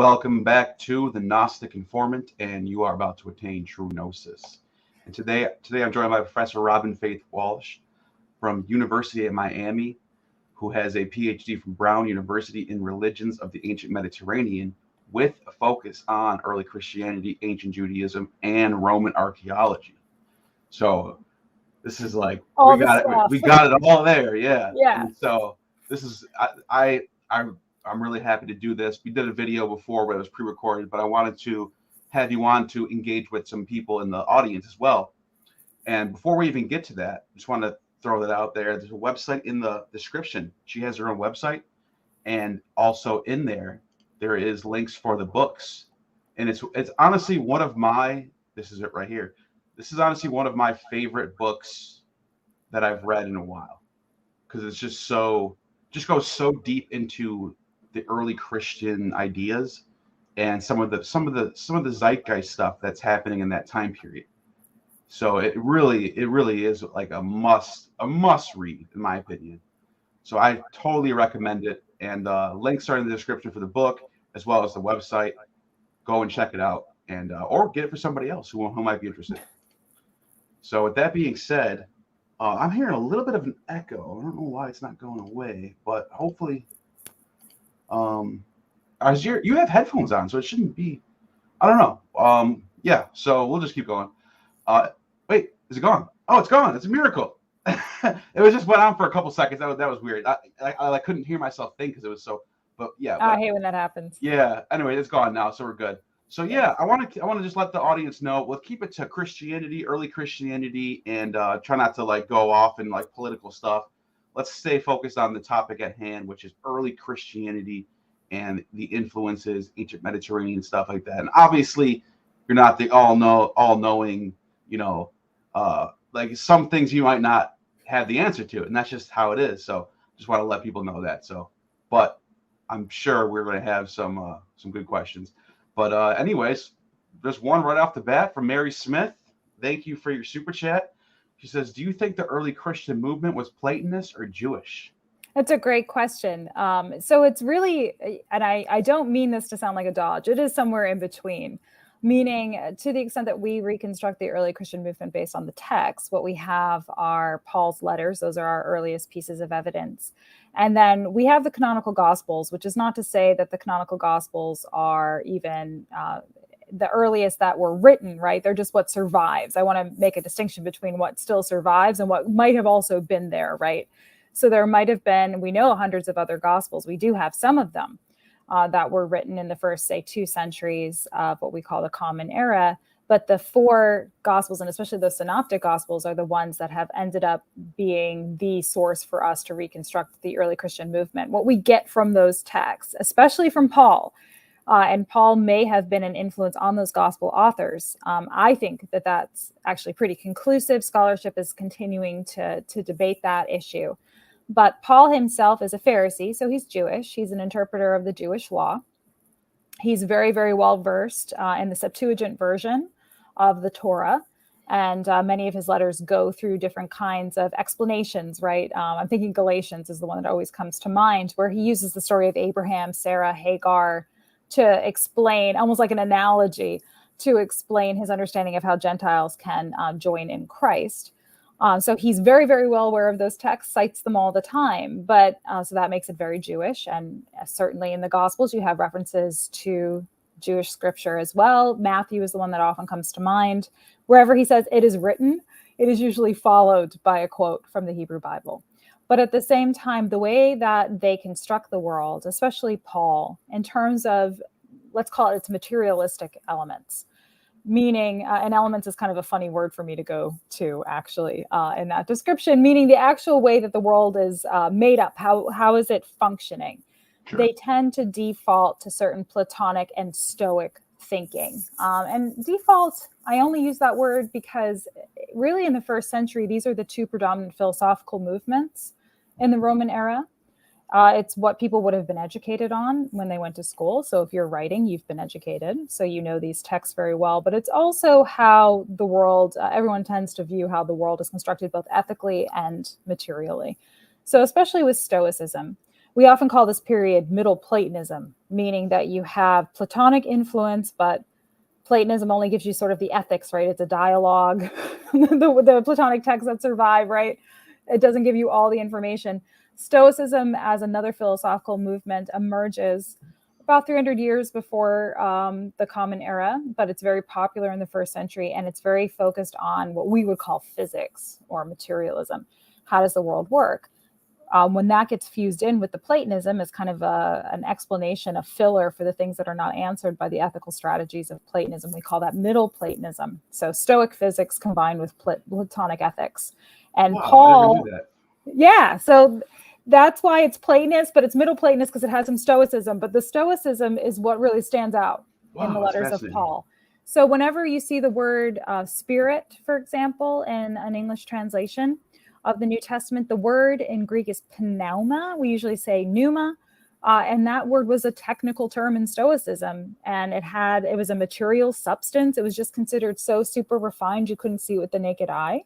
welcome back to the Gnostic Informant, and you are about to attain true gnosis. And today I'm joined by Professor Robyn Faith Walsh from University of Miami, who has a Ph.D. from Brown University in Religions of the Ancient Mediterranean, with a focus on early Christianity, ancient Judaism, and Roman archaeology. So this is like we got it all there, yeah. And so this is I'm really happy to do this. We did a video before, but it was pre-recorded, but I wanted to have you on to engage with some people in the audience as well. And before we even get to that, I just want to throw that out there. There's a website in the description. She has her own website, and also in there is links for the books. And it's honestly one of my, this is it right here. This is honestly one of my favorite books that I've read in a while, because it's just goes so deep into the early Christian ideas and some of the zeitgeist stuff that's happening in that time period. So it really is like a must read, in my opinion. So I totally recommend it. And links are in the description for the book as well as the website. Go and check it out, and or get it for somebody else who might be interested. So with that being said, I'm hearing a little bit of an echo. I don't know why it's not going away, but hopefully, you have headphones on, so it shouldn't be. I don't know. Yeah. So we'll just keep going. Wait, is it gone? Oh, it's gone. It's a miracle. It was just went on for a couple seconds. That was weird. I couldn't hear myself think because it was so. But yeah. I hate when that happens. Yeah. Anyway, it's gone now, so we're good. So yeah, I want to just let the audience know. We'll keep it to Christianity, early Christianity, and try not to like go off in like political stuff. Let's stay focused on the topic at hand, which is early Christianity and the influences, ancient Mediterranean stuff like that. And obviously, you're not the all-knowing, like some things you might not have the answer to, and that's just how it is. So just want to let people know that. So, but I'm sure we're going to have some good questions. But anyways, there's one right off the bat from Mary Smith. Thank you for your super chat. She says, do you think the early Christian movement was Platonist or Jewish? That's a great question. So it's really, and I don't mean this to sound like a dodge, it is somewhere in between, meaning to the extent that we reconstruct the early Christian movement based on the text, what we have are Paul's letters. Those are our earliest pieces of evidence. And then we have the canonical gospels, which is not to say that the canonical gospels are even the earliest that were written, right? They're just what survives. I want to make a distinction between what still survives and what might have also been there, right? So there might have been, we know hundreds of other gospels. We do have some of them that were written in the first, say, 2 centuries of what we call the Common Era. But the 4 gospels, and especially the Synoptic gospels, are the ones that have ended up being the source for us to reconstruct the early Christian movement. What we get from those texts, especially from Paul, and Paul may have been an influence on those gospel authors. I think that that's actually pretty conclusive. Scholarship is continuing to debate that issue. But Paul himself is a Pharisee, so he's Jewish. He's an interpreter of the Jewish law. He's very, very well versed in the Septuagint version of the Torah. And many of his letters go through different kinds of explanations, right? I'm thinking Galatians is the one that always comes to mind, where he uses the story of Abraham, Sarah, Hagar to explain, almost like an analogy, to explain his understanding of how Gentiles can join in Christ. So he's very, very well aware of those texts, cites them all the time. But so that makes it very Jewish. And certainly in the Gospels, you have references to Jewish scripture as well. Matthew is the one that often comes to mind. Wherever he says it is written, it is usually followed by a quote from the Hebrew Bible. But at the same time, the way that they construct the world, especially Paul, in terms of, let's call it its materialistic elements, meaning, and elements is kind of a funny word for me to go to actually in that description, meaning the actual way that the world is made up. How is it functioning? Sure. They tend to default to certain Platonic and Stoic thinking. And default, I only use that word because really in the first century, these are the 2 predominant philosophical movements in the Roman era. It's what people would have been educated on when they went to school. So if you're writing, you've been educated. So you know these texts very well. But it's also how the world, everyone tends to view how the world is constructed both ethically and materially. So especially with Stoicism, We often call this period Middle Platonism, meaning that you have Platonic influence, but Platonism only gives you sort of the ethics, right? It's a dialogue, the Platonic texts that survive, right? It doesn't give you all the information. Stoicism, as another philosophical movement, emerges about 300 years before the Common Era, but it's very popular in the first century, and it's very focused on what we would call physics or materialism. How does the world work? When that gets fused in with the Platonism as kind of an explanation, a filler for the things that are not answered by the ethical strategies of Platonism, we call that Middle Platonism. So Stoic physics combined with Platonic ethics. And wow, Paul, I never knew that. Yeah, so that's why it's Platonist, but it's Middle Platonist because it has some Stoicism. But the Stoicism is what really stands out in the letters of Paul. So whenever you see the word spirit, for example, in an English translation of the New Testament, the word in Greek is pneuma. We usually say pneuma. And that word was a technical term in Stoicism. And it was a material substance. It was just considered so super refined you couldn't see it with the naked eye.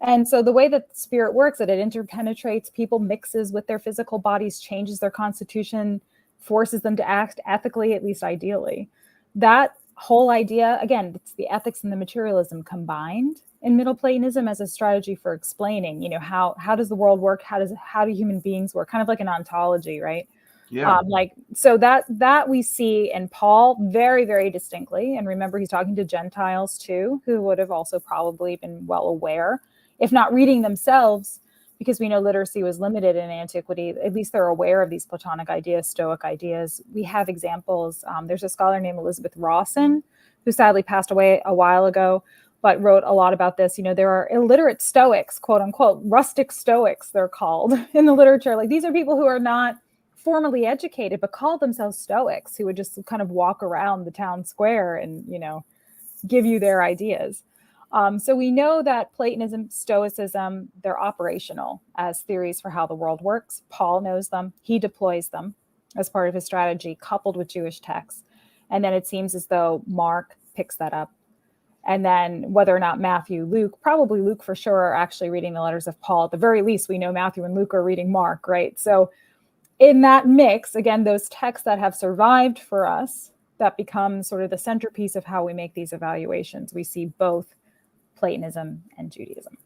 And so the way that the spirit works, that it interpenetrates people, mixes with their physical bodies, changes their constitution, forces them to act ethically, at least ideally. That whole idea, again, it's the ethics and the materialism combined in Middle Platonism as a strategy for explaining, how does the world work? How do human beings work? Kind of like an ontology, right? Yeah. So that we see in Paul very, very distinctly. And remember, he's talking to Gentiles too, who would have also probably been well aware, if not reading themselves, because we know literacy was limited in antiquity. At least they're aware of these Platonic ideas, Stoic ideas. We have examples. There's a scholar named Elizabeth Rawson, who sadly passed away a while ago, but wrote a lot about this. There are illiterate Stoics, quote unquote, rustic Stoics, they're called in the literature. Like, these are people who are not formally educated, but call themselves Stoics, who would just kind of walk around the town square and, give you their ideas. So we know that Platonism, Stoicism, they're operational as theories for how the world works. Paul knows them. He deploys them as part of his strategy, coupled with Jewish texts. And then it seems as though Mark picks that up. And then whether or not Matthew, Luke, probably Luke for sure, are actually reading the letters of Paul. At the very least, we know Matthew and Luke are reading Mark, right? So in that mix, again, those texts that have survived for us, that become sort of the centerpiece of how we make these evaluations. We see both Platonism and Judaism.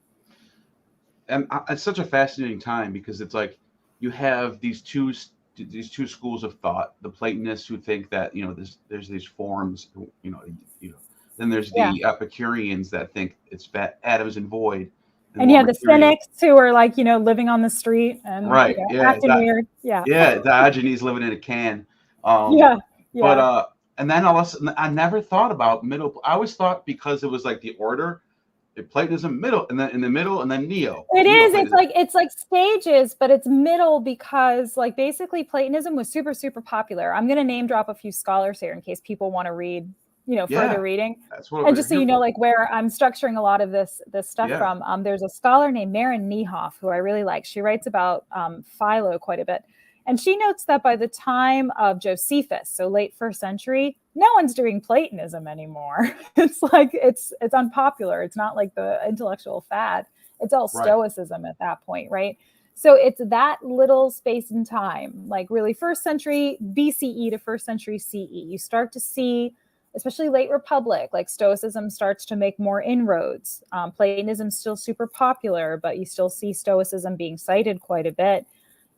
And it's such a fascinating time because it's like you have these two schools of thought: the Platonists who think that there's these forms, then there's the Epicureans that think it's atoms and void. And you have the Cynics who are like living on the street and acting weird. Diogenes living in a can. But and then all of a sudden, I never thought about middle. I always thought because it was like the order. Platonism, middle, and then in the middle, and then neo. It's like stages, but it's middle because like basically Platonism was super, super popular. I'm going to name drop a few scholars here in case people want to read, further reading. That's what and just so you know, like where I'm structuring a lot of this stuff from. There's a scholar named Maren Niehoff who I really like. She writes about Philo quite a bit. And she notes that by the time of Josephus, so late first century, no one's doing Platonism anymore. It's like it's unpopular. It's not like the intellectual fad. It's all Stoicism at that point, right? So it's that little space in time, like really first century BCE to first century CE. You start to see, especially late Republic, like Stoicism starts to make more inroads. Platonism's still super popular, but you still see Stoicism being cited quite a bit.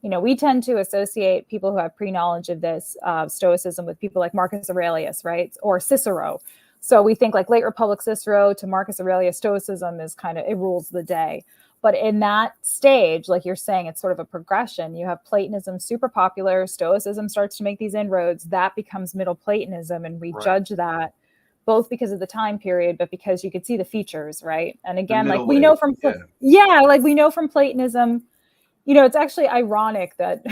We tend to associate people who have pre-knowledge of this Stoicism with people like Marcus Aurelius, right? Or Cicero. So we think like late Republic Cicero to Marcus Aurelius, Stoicism is it rules the day. But in that stage, like you're saying, it's sort of a progression. You have Platonism super popular, Stoicism starts to make these inroads, that becomes Middle Platonism, and we judge that both because of the time period, but because you could see the features, right? And again, like we know from Platonism, it's actually ironic that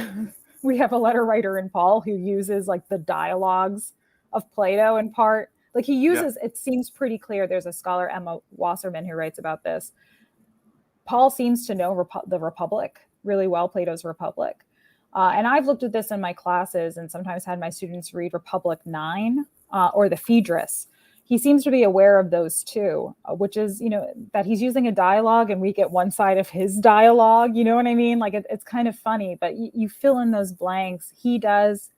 we have a letter writer in Paul who uses like the dialogues of Plato in part. Like he uses, it seems pretty clear. There's a scholar, Emma Wasserman, who writes about this. Paul seems to know the Republic really well, Plato's Republic. And I've looked at this in my classes and sometimes had my students read Republic 9 or the Phaedrus. he seems to be aware of those too, which is, that he's using a dialogue and we get one side of his dialogue. You know what I mean? Like it's kind of funny, but you fill in those blanks. He does.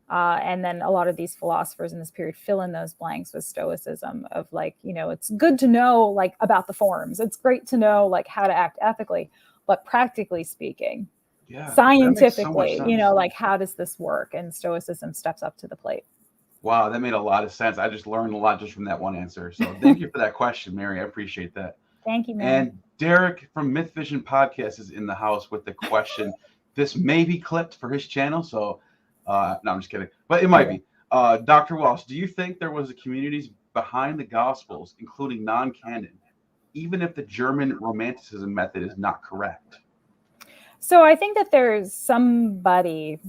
And then a lot of these philosophers in this period fill in those blanks with Stoicism of like, it's good to know like about the forms. It's great to know like how to act ethically, but practically speaking, scientifically, like how does this work? And Stoicism steps up to the plate. Wow, that made a lot of sense. I just learned a lot just from that one answer. So thank you for that question, Mary. I appreciate that. Thank you, man. And Derek from Myth Vision Podcast is in the house with the question. This may be clipped for his channel, so no, I'm just kidding. But it might be. Dr. Walsh, do you think there was a communities behind the Gospels, including non-canon, even if the German Romanticism method is not correct? So I think that there's somebody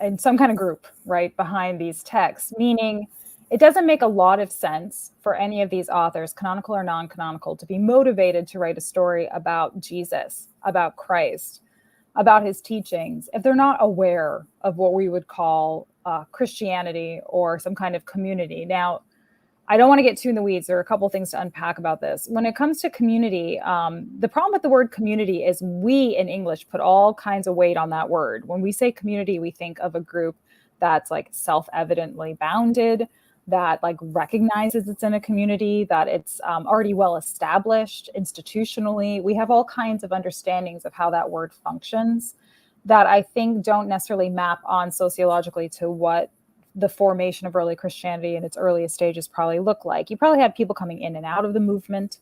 in some kind of group, right, behind these texts, meaning it doesn't make a lot of sense for any of these authors, canonical or non-canonical, to be motivated to write a story about Jesus, about Christ, about his teachings, if they're not aware of what we would call Christianity or some kind of community. Now, I don't want to get too in the weeds. There are a couple of things to unpack about this. When it comes to community, the problem with the word community is we in English put all kinds of weight on that word. When we say community, we think of a group that's like self-evidently bounded, that like recognizes it's in a community, that it's already well established institutionally. We have all kinds of understandings of how that word functions that I think don't necessarily map on sociologically to what the formation of early Christianity in its earliest stages probably look like. You probably had people coming in and out of the movement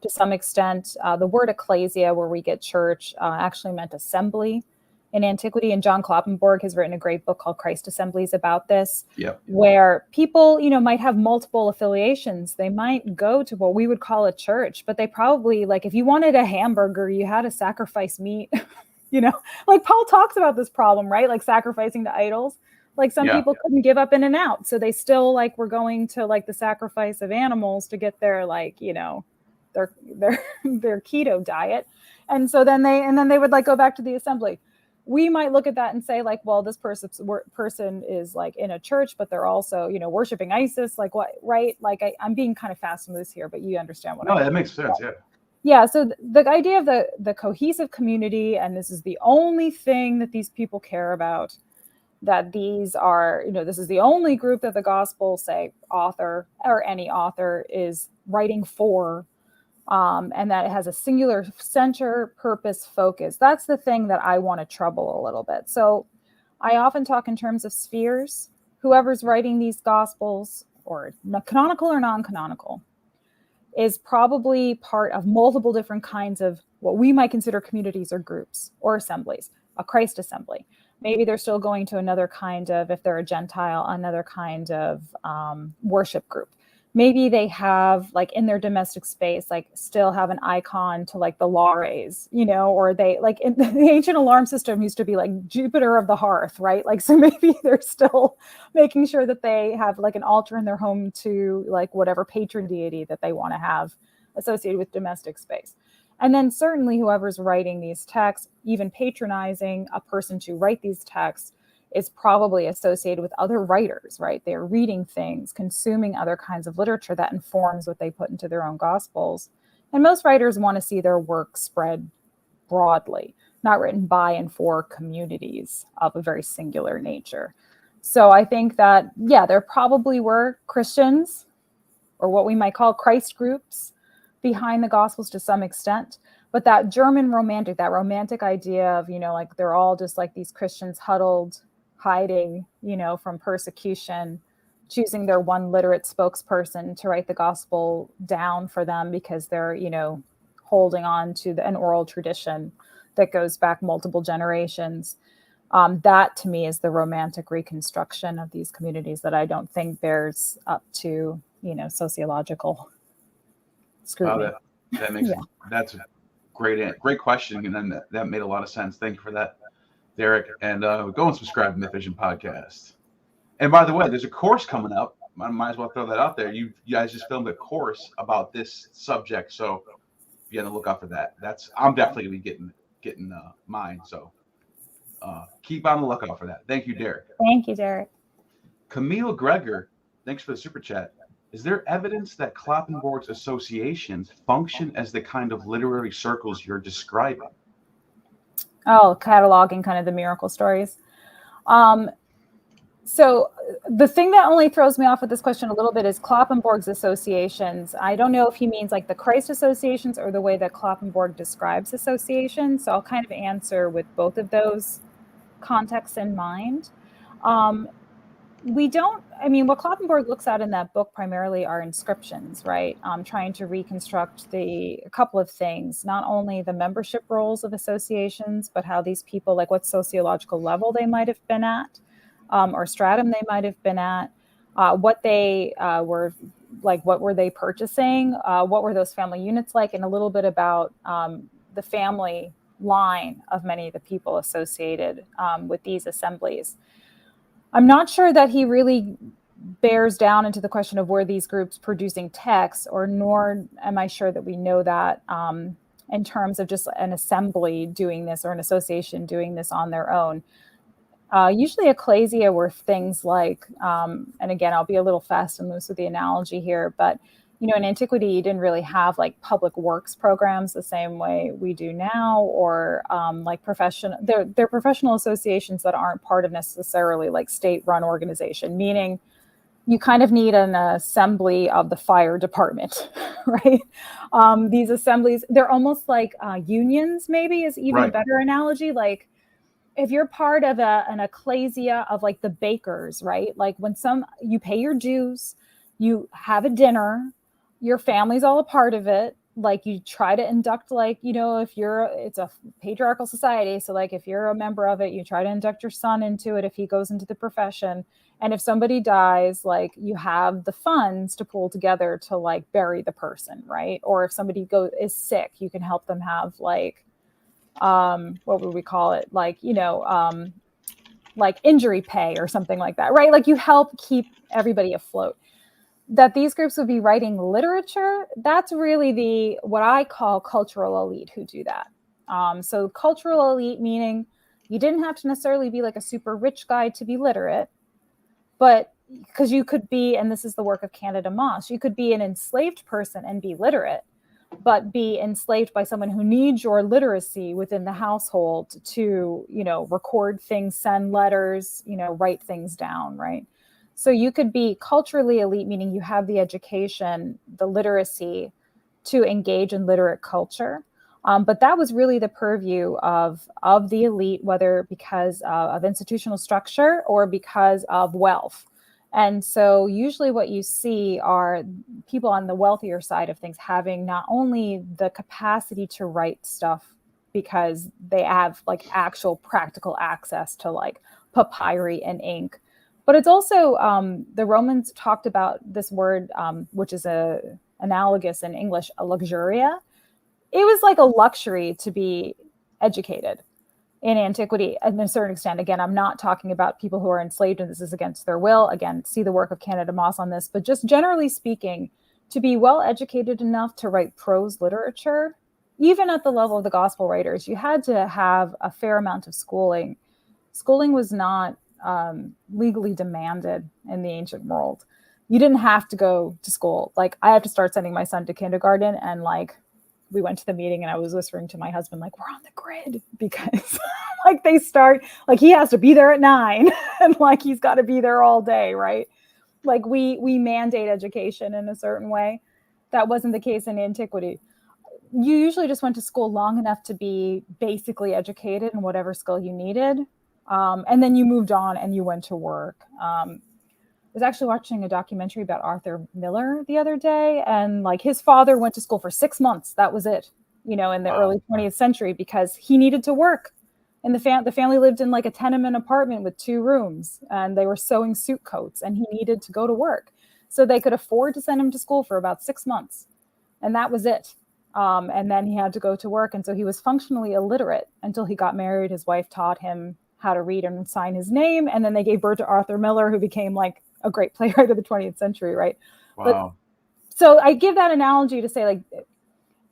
to some extent. The word ecclesia, where we get church, actually meant assembly in antiquity. And John Kloppenborg has written a great book called Christ Assemblies about this, where people, might have multiple affiliations. They might go to what we would call a church, but they probably, like, if you wanted a hamburger, you had to sacrifice meat, like Paul talks about this problem, right? Like sacrificing to idols. Like some people couldn't give up In-N-Out. So they still like were going to like the sacrifice of animals to get their like, their keto diet. And so then they would like go back to the assembly. We might look at that and say like, well, this person is like in a church, but they're also, worshiping ISIS. Like what, right? Like I'm being kind of fast and loose here, but you understand what I mean. No, that makes sense. Yeah. Yeah. So the idea of the cohesive community, and this is the only thing that these people care about, that these are, this is the only group that the gospel, say, author or any author is writing for, and that it has a singular center, purpose, focus. That's the thing that I want to trouble a little bit. So I often talk in terms of spheres. Whoever's writing these gospels, or canonical or non-canonical, is probably part of multiple different kinds of what we might consider communities or groups or assemblies, a Christ assembly. Maybe they're still going to another kind of, if they're a Gentile, another kind of worship group. Maybe they have like in their domestic space, like still have an icon to like the lares, or they like in the ancient alarm system used to be like Jupiter of the hearth, right? Like, so maybe they're still making sure that they have like an altar in their home to like whatever patron deity that they want to have associated with domestic space. And then certainly whoever's writing these texts, even patronizing a person to write these texts, is probably associated with other writers, right? They're reading things, consuming other kinds of literature that informs what they put into their own gospels. And most writers want to see their work spread broadly, not written by and for communities of a very singular nature. So I think that, there probably were Christians, or what we might call Christ groups, behind the Gospels to some extent. But that German romantic idea of, like they're all just like these Christians huddled, hiding, from persecution, choosing their one literate spokesperson to write the gospel down for them because they're, holding on to an oral tradition that goes back multiple generations. That to me is the romantic reconstruction of these communities that I don't think bears up to, sociological scrutiny. That makes that's a great question, and then that made a lot of sense. Thank you for that, Derek. And go and subscribe to Myth Vision Podcast. And by the way, there's a course coming up. I might as well throw that out there. You guys just filmed a course about this subject, so be on the lookout for that. I'm definitely gonna be getting mine. So keep on the lookout for that. Thank you, Derek. Thank you, Derek. Camille Gregor, thanks for the super chat. Is there evidence that Kloppenborg's associations function as the kind of literary circles you're describing? Oh, cataloging kind of the miracle stories. So the thing that only throws me off with this question a little bit is Kloppenborg's associations. I don't know if he means like the Christ associations or the way that Kloppenborg describes associations. So I'll kind of answer with both of those contexts in mind. What Kloppenborg looks at in that book primarily are inscriptions, right? Trying to reconstruct a couple of things, not only the membership roles of associations, but how these people, like what sociological level they might have been at, or stratum they might have been at, what they were like, what were they purchasing, what were those family units like, and a little bit about the family line of many of the people associated with these assemblies. I'm not sure that he really bears down into the question of were these groups producing texts, or nor am I sure that we know that in terms of just an assembly doing this or an association doing this on their own. Usually ecclesia were things like, and again, I'll be a little fast and loose with the analogy here, but in antiquity, you didn't really have like public works programs the same way we do now, or like they're professional associations that aren't part of necessarily like state-run organization, meaning you kind of need an assembly of the fire department, right? These assemblies, they're almost like unions, maybe is even a better analogy. Like if you're part of an ecclesia of like the bakers, right? Like when you pay your dues, you have a dinner, your family's all a part of it. Like you try to induct, like, it's a patriarchal society. So like if you're a member of it, you try to induct your son into it if he goes into the profession. And if somebody dies, like you have the funds to pull together to like bury the person, right? Or if somebody is sick, you can help them have like, what would we call it? Like, like injury pay or something like that, right? Like you help keep everybody afloat. That these groups would be writing literature, that's really what I call cultural elite who do that. So cultural elite meaning you didn't have to necessarily be like a super rich guy to be literate, but because you could be, and this is the work of Candida Moss, you could be an enslaved person and be literate, but be enslaved by someone who needs your literacy within the household to, record things, send letters, write things down, right? So you could be culturally elite, meaning you have the education, the literacy to engage in literate culture. But that was really the purview of the elite, whether because of institutional structure or because of wealth. And so usually what you see are people on the wealthier side of things having not only the capacity to write stuff because they have like actual practical access to like papyri and ink, but it's also the Romans talked about this word, which is analogous in English, a luxuria. It was like a luxury to be educated in antiquity, and to a certain extent. Again, I'm not talking about people who are enslaved and this is against their will. Again, see the work of Candida Moss on this. But just generally speaking, to be well educated enough to write prose literature, even at the level of the gospel writers, you had to have a fair amount of schooling. Schooling was not legally demanded in the ancient world. You didn't have to go to school. Like I have to start sending my son to kindergarten, and like we went to the meeting and I was whispering to my husband, like, we're on the grid because like they start, like he has to be there at 9 and like he's got to be there all day, right? Like we mandate education in a certain way. That wasn't the case in antiquity. You usually just went to school long enough to be basically educated in whatever skill you needed. And then you moved on and you went to work. I was actually watching a documentary about Arthur Miller the other day, and like his father went to school for 6 months. That was it, in the early 20th century, because he needed to work. And the family lived in like a tenement apartment with 2 rooms, and they were sewing suit coats, and he needed to go to work. So they could afford to send him to school for about 6 months. And that was it. And then he had to go to work. And so he was functionally illiterate until he got married. His wife taught him how to read and sign his name. And then they gave birth to Arthur Miller, who became like a great playwright of the 20th century, right? Wow. But, so I give that analogy to say, like,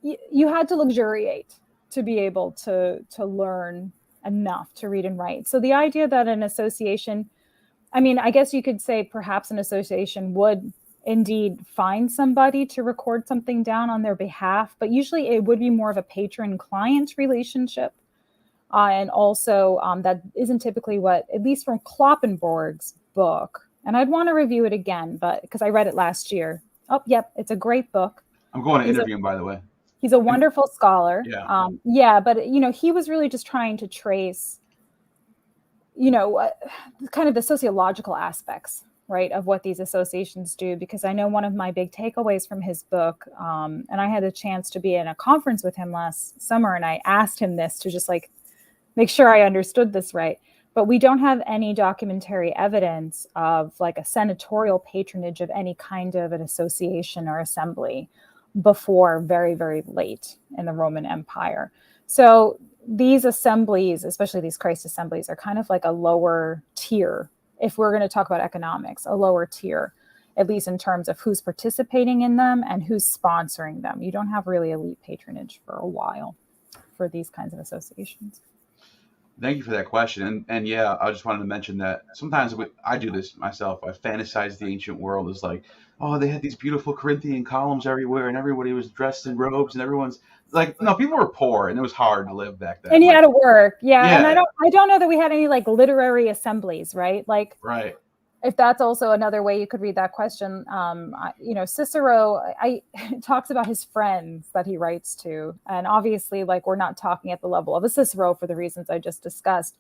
you had to luxuriate to be able to learn enough to read and write. So the idea that an association, I mean, I guess you could say perhaps an association would indeed find somebody to record something down on their behalf, but usually it would be more of a patron-client relationship. And also that isn't typically what, at least from Kloppenborg's book, and I'd want to review it again, but because I read it last year. Oh, yep, it's a great book. I'm going to interview him, by the way. He's a wonderful scholar. Yeah. But he was really just trying to trace, kind of the sociological aspects, right, of what these associations do. Because I know one of my big takeaways from his book, and I had a chance to be in a conference with him last summer, and I asked him this to just like make sure I understood this right. But we don't have any documentary evidence of like a senatorial patronage of any kind of an association or assembly before very, very late in the Roman Empire. So these assemblies, especially these Christ assemblies, are kind of like a lower tier. If we're going to talk about economics, a lower tier, at least in terms of who's participating in them and who's sponsoring them. You don't have really elite patronage for a while for these kinds of associations. Thank you for that question. And yeah, I just wanted to mention that sometimes I do this myself. I fantasize the ancient world as like, oh, they had these beautiful Corinthian columns everywhere and everybody was dressed in robes and everyone's like, no, people were poor and it was hard to live back then. And you had to work. Yeah. And I don't know that we had any like literary assemblies, right? Like, right. If that's also another way you could read that question, Cicero, talks about his friends that he writes to. And obviously, like, we're not talking at the level of a Cicero for the reasons I just discussed.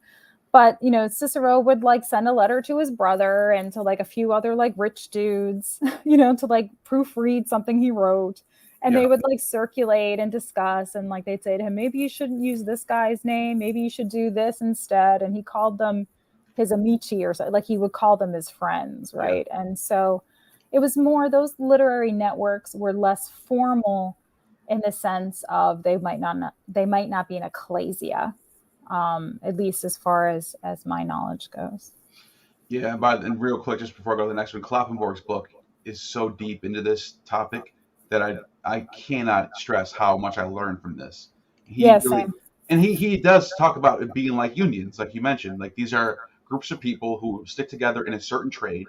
But, Cicero would like send a letter to his brother and to like a few other like rich dudes, to like proofread something he wrote. And they would like circulate and discuss. And like, they'd say to him, maybe you shouldn't use this guy's name. Maybe you should do this instead. And he called them his amici, or so, like he would call them his friends, right? Yeah. And so it was more, those literary networks were less formal in the sense of they might not be an ecclesia, at least as far as my knowledge goes. Yeah, and real quick, just before I go to the next one, Kloppenborg's book is so deep into this topic that I cannot stress how much I learned from this. Same. And he does talk about it being like unions, like you mentioned. Like, these are groups of people who stick together in a certain trade.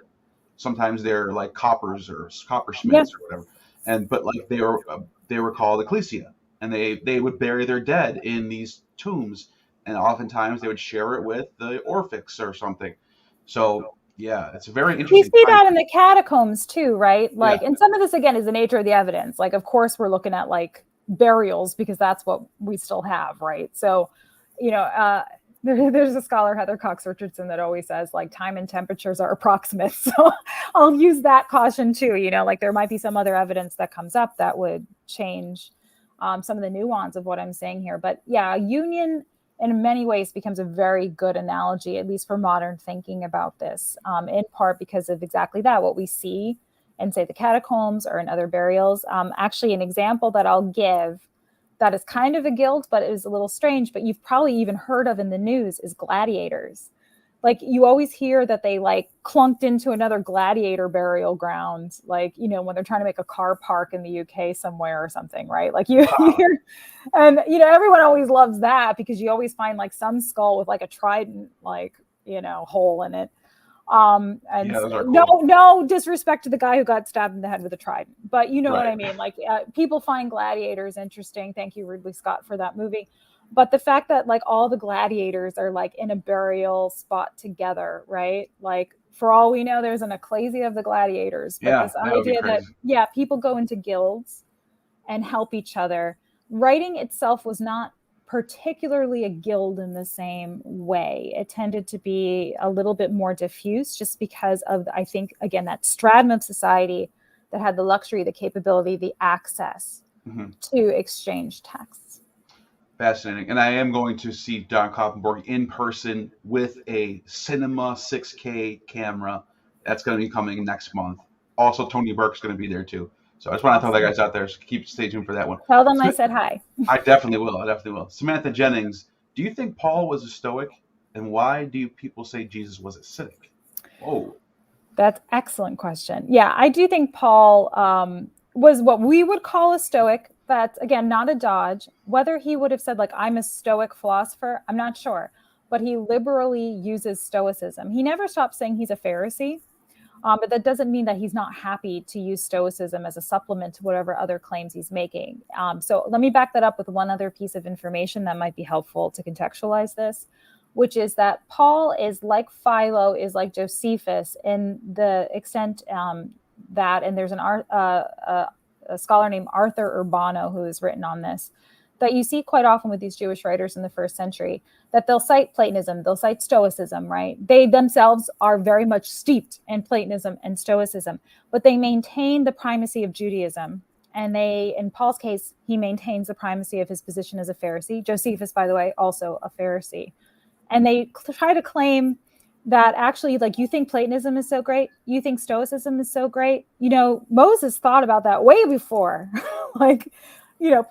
Sometimes they're like coppers or coppersmiths or whatever. But like they were called ecclesia, and they would bury their dead in these tombs, and oftentimes they would share it with the Orphics or something. So yeah, it's a very interesting. We see that in the catacombs too, right? Like, and some of this again is the nature of the evidence. Like, of course, we're looking at like burials because that's what we still have, right? So, there's a scholar, Heather Cox Richardson, that always says like time and temperatures are approximate. So I'll use that caution too. Like there might be some other evidence that comes up that would change some of the nuance of what I'm saying here. But yeah, union in many ways becomes a very good analogy, at least for modern thinking about this, in part because of exactly that, what we see in, say, the catacombs or in other burials. Actually, an example that I'll give that is kind of a guild, but it is a little strange, but you've probably even heard of in the news, is gladiators. Like, you always hear that they like clunked into another gladiator burial ground, like, when they're trying to make a car park in the UK somewhere or something, right? Like you hear, and, everyone always loves that because you always find like some skull with like a trident, like, hole in it. And cool. no disrespect to the guy who got stabbed in the head with a trident, but what I mean? Like, people find gladiators interesting. Thank you, Ridley Scott, for that movie. But the fact that like all the gladiators are like in a burial spot together, right? Like, for all we know, there's an ecclesia of the gladiators. But this idea that people go into guilds and help each other. Writing itself was not particularly a guild in the same way. It tended to be a little bit more diffuse just because of, I think, again, that stratum of society that had the luxury, the capability, the access to exchange texts. Fascinating. And I am going to see Don Kloppenborg in person with a Cinema 6K camera. That's going to be coming next month. Also, Tony Burke's going to be there too. So I just want to tell the guys out there, so stay tuned for that one. Tell them I said hi. I definitely will. Samantha Jennings, do you think Paul was a Stoic? And why do people say Jesus was a Cynic? Oh. That's an excellent question. Yeah, I do think Paul was what we would call a Stoic. That's, again, not a dodge. Whether he would have said, like, I'm a Stoic philosopher, I'm not sure. But he liberally uses Stoicism. He never stopped saying he's a Pharisee. But that doesn't mean that he's not happy to use Stoicism as a supplement to whatever other claims he's making. So let me back that up with one other piece of information that might be helpful to contextualize this, which is that Paul is like Philo, is like Josephus in the extent that, and there's a scholar named Arthur Urbano who has written on this, that you see quite often with these Jewish writers in the first century, that they'll cite Platonism, they'll cite Stoicism, right? They themselves are very much steeped in Platonism and Stoicism, but they maintain the primacy of Judaism. And in Paul's case, he maintains the primacy of his position as a Pharisee. Josephus, by the way, also a Pharisee. And they try to claim that actually, like, you think Platonism is so great, you think Stoicism is so great. Moses thought about that way before.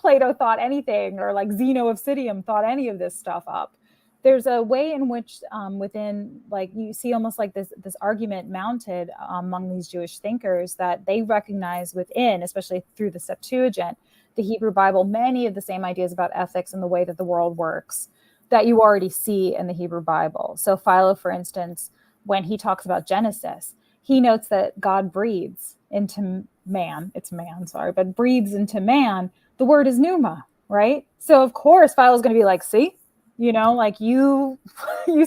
Plato thought anything, or like Zeno of Citium thought any of this stuff up. There's a way in which within, like, you see almost like this argument mounted among these Jewish thinkers that they recognize within, especially through the Septuagint, the Hebrew Bible, many of the same ideas about ethics and the way that the world works that you already see in the Hebrew Bible. So Philo, for instance, when he talks about Genesis, he notes that God breathes into man, but breathes into man. The word is pneuma, right? So of course Philo's going to be like, see, like you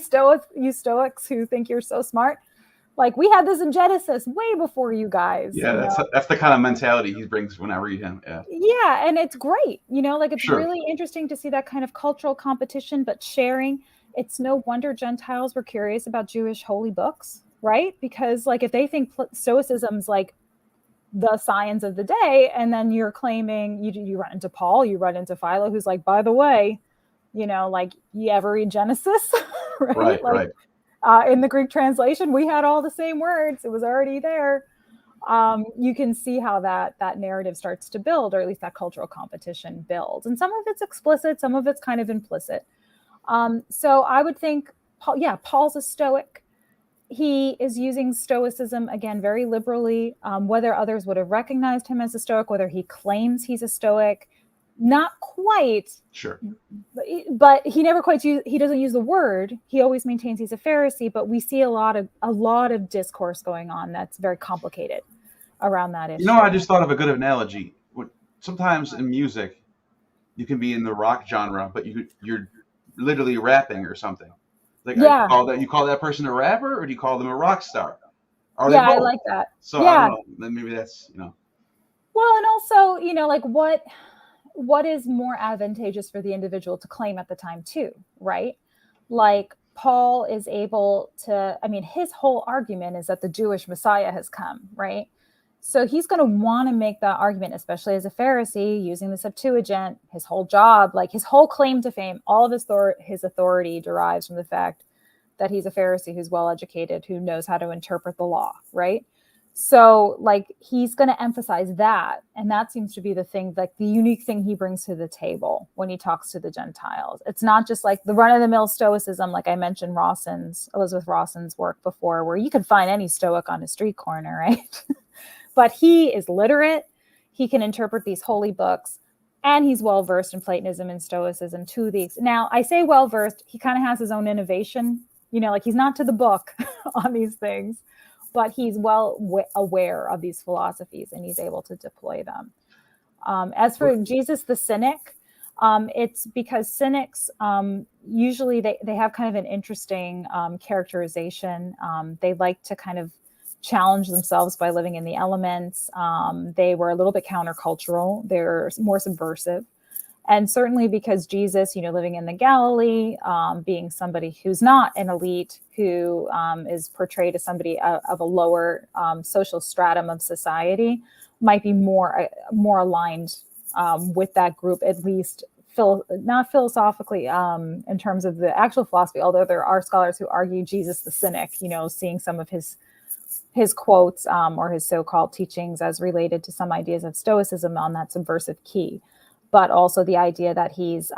Stoics who think you're so smart, like, we had this in Genesis way before you guys. Yeah, that's the kind of mentality he brings when I read him. Yeah, and it's great. It's Sure. really interesting to see that kind of cultural competition, but sharing. It's no wonder Gentiles were curious about Jewish holy books, right? Because, like, if they think Stoicism's like the science of the day, and then you're claiming you run into Paul, you run into Philo, who's like, by the way, like, you ever read Genesis? Right. Like, in the Greek translation, we had all the same words. It was already there. You can see how that narrative starts to build, or at least that cultural competition builds. And some of it's explicit, some of it's kind of implicit. So I would think, Paul's a Stoic. He is using Stoicism, again, very liberally. Whether others would have recognized him as a Stoic, whether he claims he's a Stoic, not quite. Sure. But he never quite he doesn't use the word. He always maintains he's a Pharisee, but we see a lot of discourse going on that's very complicated around that issue. I just thought of a good analogy. Sometimes in music, you can be in the rock genre, but you're literally rapping or something. Like, yeah. You call that person a rapper, or do you call them a rock star? Yeah, I like that. So yeah. I don't know, maybe that's, Well, and also, like, what is more advantageous for the individual to claim at the time too, right? Like, Paul is able to, his whole argument is that the Jewish Messiah has come, right? So he's going to want to make that argument, especially as a Pharisee, using the Septuagint. His whole job, like his whole claim to fame, all of his authority derives from the fact that he's a Pharisee who's well-educated, who knows how to interpret the law, right? So, like, he's going to emphasize that. And that seems to be the thing, like the unique thing he brings to the table when he talks to the Gentiles. It's not just like the run-of-the-mill Stoicism, like I mentioned Elizabeth Rawson's work before, where you can find any Stoic on a street corner, right? But he is literate. He can interpret these holy books, and he's well-versed in Platonism and Stoicism to these. Now, I say well-versed, he kind of has his own innovation, like he's not to the book on these things, but he's well aware of these philosophies, and he's able to deploy them. As for Jesus the Cynic, it's because cynics, usually they have kind of an interesting characterization. They like to kind of challenge themselves by living in the elements. They were a little bit countercultural. They're more subversive. And certainly because Jesus, living in the Galilee, being somebody who's not an elite, who is portrayed as somebody of a lower social stratum of society, might be more aligned with that group, at least not philosophically in terms of the actual philosophy, although there are scholars who argue Jesus the Cynic, seeing some of his quotes or his so-called teachings as related to some ideas of Stoicism on that subversive key. But also the idea that he's,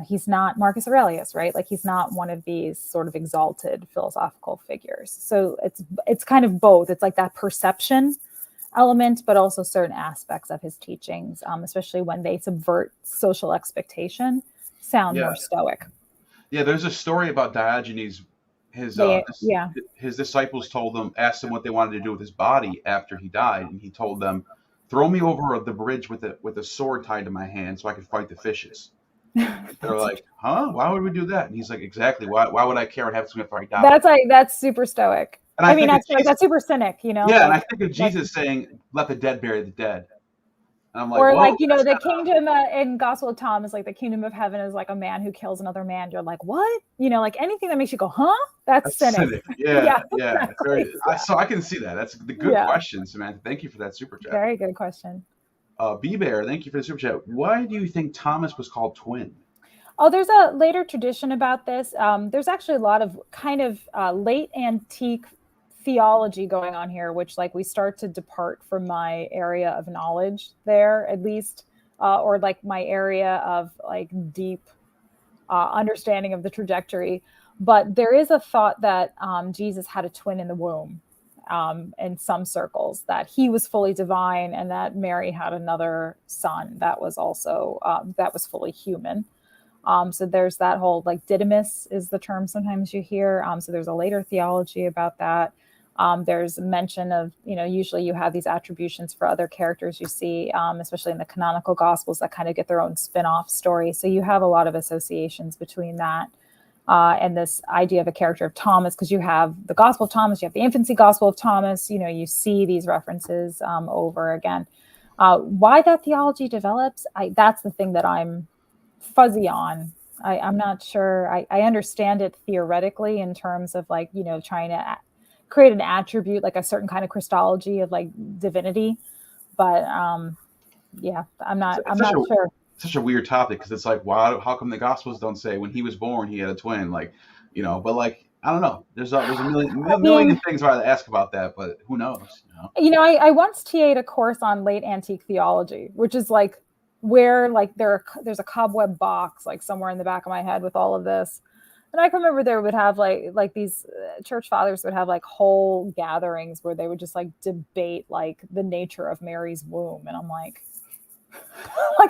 he's not Marcus Aurelius, right? Like, he's not one of these sort of exalted philosophical figures. So it's kind of both. It's like that perception element, but also certain aspects of his teachings, especially when they subvert social expectation, sound more Stoic. Yeah, there's a story about Diogenes his disciples asked him what they wanted to do with his body after he died, and he told them, "Throw me over the bridge with a sword tied to my hand so I could fight the fishes." They're like, "Huh? Why would we do that?" And he's like, "Exactly. Why would I care and have something after I die?" That's super stoic. And I mean, that's super cynic, you know. Yeah, and I think of Jesus saying, "Let the dead bury the dead." And I'm like, or like, you know, the kingdom in Gospel of Thomas, like the kingdom of heaven is like a man who kills another man. You're like, what? You know, like anything that makes you go, huh? That's cynic. Yeah. Exactly. So I can see that. That's the good question, Samantha. Thank you for that super chat. Very good question. B-Bear, thank you for the super chat. Why do you think Thomas was called twin? Oh, there's a later tradition about this. There's actually a lot of kind of late antique theology going on here, which like we start to depart from my area of knowledge there, at least, or like my area of like deep understanding of the trajectory. But there is a thought that Jesus had a twin in the womb in some circles, that he was fully divine and that Mary had another son that was also that was fully human. So there's that whole, like, didymus is the term sometimes you hear. So there's a later theology about that. There's mention of, you know, usually you have these attributions for other characters you see, especially in the canonical Gospels that kind of get their own spin-off story. So you have a lot of associations between that and this idea of a character of Thomas, because you have the Gospel of Thomas, you have the infancy Gospel of Thomas, you know, you see these references over again. Why that theology develops, that's the thing that I'm fuzzy on. I'm not sure. I understand it theoretically in terms of, like, you know, trying to create an attribute, like a certain kind of Christology of like divinity, but yeah, I'm not sure. Such a weird topic, because it's like, wow, how come the Gospels don't say when he was born he had a twin? Like, you know, but like, I don't know. There's a million things I ask about that, but who knows? You know, I once TA'd a course on late antique theology, which is like where like there's a cobweb box like somewhere in the back of my head with all of this. And I can remember there would have like these church fathers would have like whole gatherings where they would just like debate like the nature of Mary's womb. And I'm like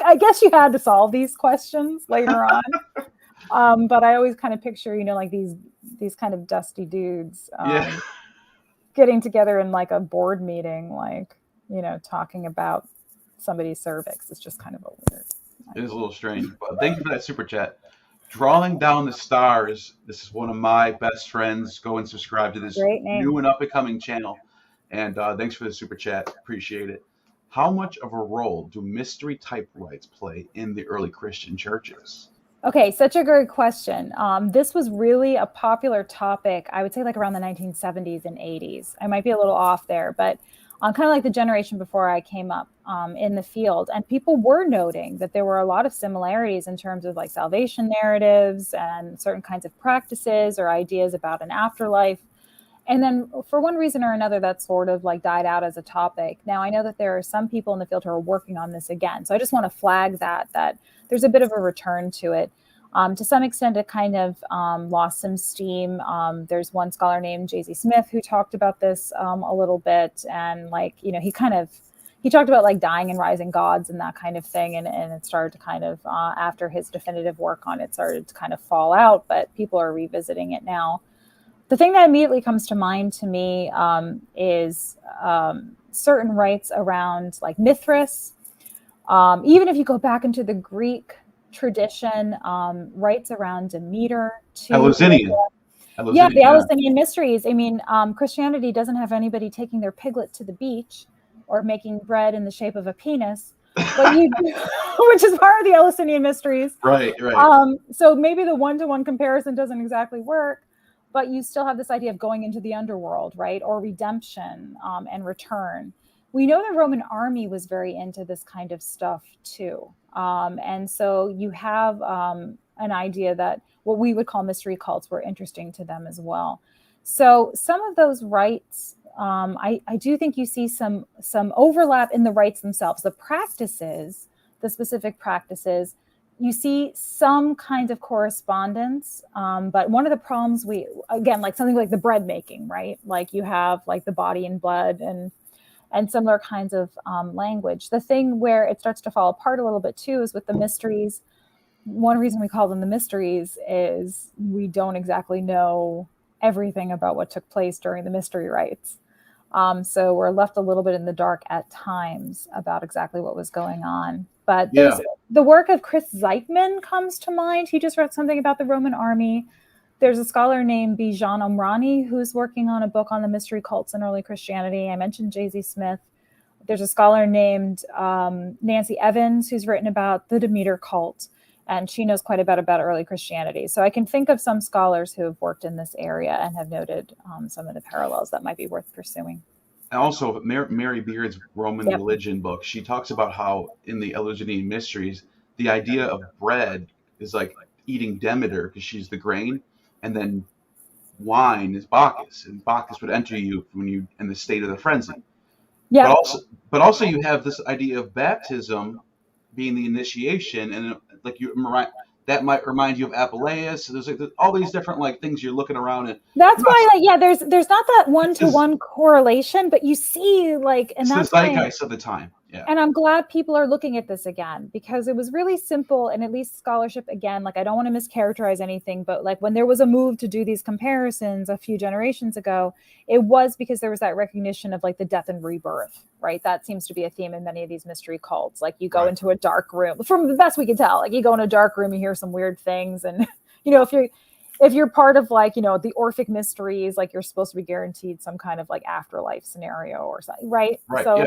I guess you had to solve these questions later on. But I always kind of picture, you know, like these kind of dusty dudes getting together in like a board meeting, like, you know, talking about somebody's cervix. It's just kind of a weird. It is a little strange, but thank you for that super chat. Drawing Down the Stars. This is one of my best friends. Go and subscribe to this new and up and coming channel. And thanks for the super chat. Appreciate it. How much of a role do mystery type rites play in the early Christian churches? Okay, such a great question. This was really a popular topic, I would say, like around the 1970s and 80s. I might be a little off there, but kind of like the generation before I came up in the field. And people were noting that there were a lot of similarities in terms of like salvation narratives and certain kinds of practices or ideas about an afterlife. And then for one reason or another, that sort of like died out as a topic. Now, I know that there are some people in the field who are working on this again. So I just want to flag that there's a bit of a return to it. To some extent, it kind of lost some steam. There's one scholar named J.Z. Smith who talked about this a little bit. And like, you know, he talked about like dying and rising gods and that kind of thing. And it started to kind of, after his definitive work on it, started to kind of fall out. But people are revisiting it now. The thing that immediately comes to mind to me is certain rites around like Mithras. Even if you go back into the Greek tradition, rites around Demeter. Eleusinian. Yeah, the Eleusinian mysteries. I mean, Christianity doesn't have anybody taking their piglet to the beach or making bread in the shape of a penis, but which is part of the Eleusinian mysteries. Right. So maybe the one-to-one comparison doesn't exactly work. But you still have this idea of going into the underworld, right? Or redemption and return. We know the Roman army was very into this kind of stuff too. And so you have an idea that what we would call mystery cults were interesting to them as well. So some of those rites, I do think you see some overlap in the rites themselves. The practices, the specific practices, you see some kinds of correspondence, but one of the problems like something like the bread making, right? Like you have like the body and blood and similar kinds of language. The thing where it starts to fall apart a little bit too is with the mysteries. One reason we call them the mysteries is we don't exactly know everything about what took place during the mystery rites. So we're left a little bit in the dark at times about exactly what was going on. But there's the work of Chris Zeitman comes to mind. He just wrote something about the Roman army. There's a scholar named Bijan Omrani who's working on a book on the mystery cults in early Christianity. I mentioned J.Z. Smith. There's a scholar named Nancy Evans who's written about the Demeter cult, and she knows quite a bit about early Christianity. So I can think of some scholars who have worked in this area and have noted some of the parallels that might be worth pursuing. And also, Mary Beard's Roman religion book, she talks about how in the Eleusinian Mysteries, the idea of bread is like eating Demeter because she's the grain, and then wine is Bacchus, and Bacchus would enter you when you in the state of the frenzy. Yeah. But also you have this idea of baptism being the initiation, and like that might remind you of Apuleius. So there's all these different things you're looking around and that's why there's not that one-to-one correlation, but you see and it's that's the zeitgeist of the time. Yeah. And I'm glad people are looking at this again, because it was really simple, and at least scholarship again, I don't want to mischaracterize anything, but when there was a move to do these comparisons a few generations ago, it was because there was that recognition of the death and rebirth, right? That seems to be a theme in many of these mystery cults. You go into a dark room, from the best we can tell, you go in a dark room, you hear some weird things. And, if you're part of the Orphic mysteries, you're supposed to be guaranteed some kind of afterlife scenario or something, right? So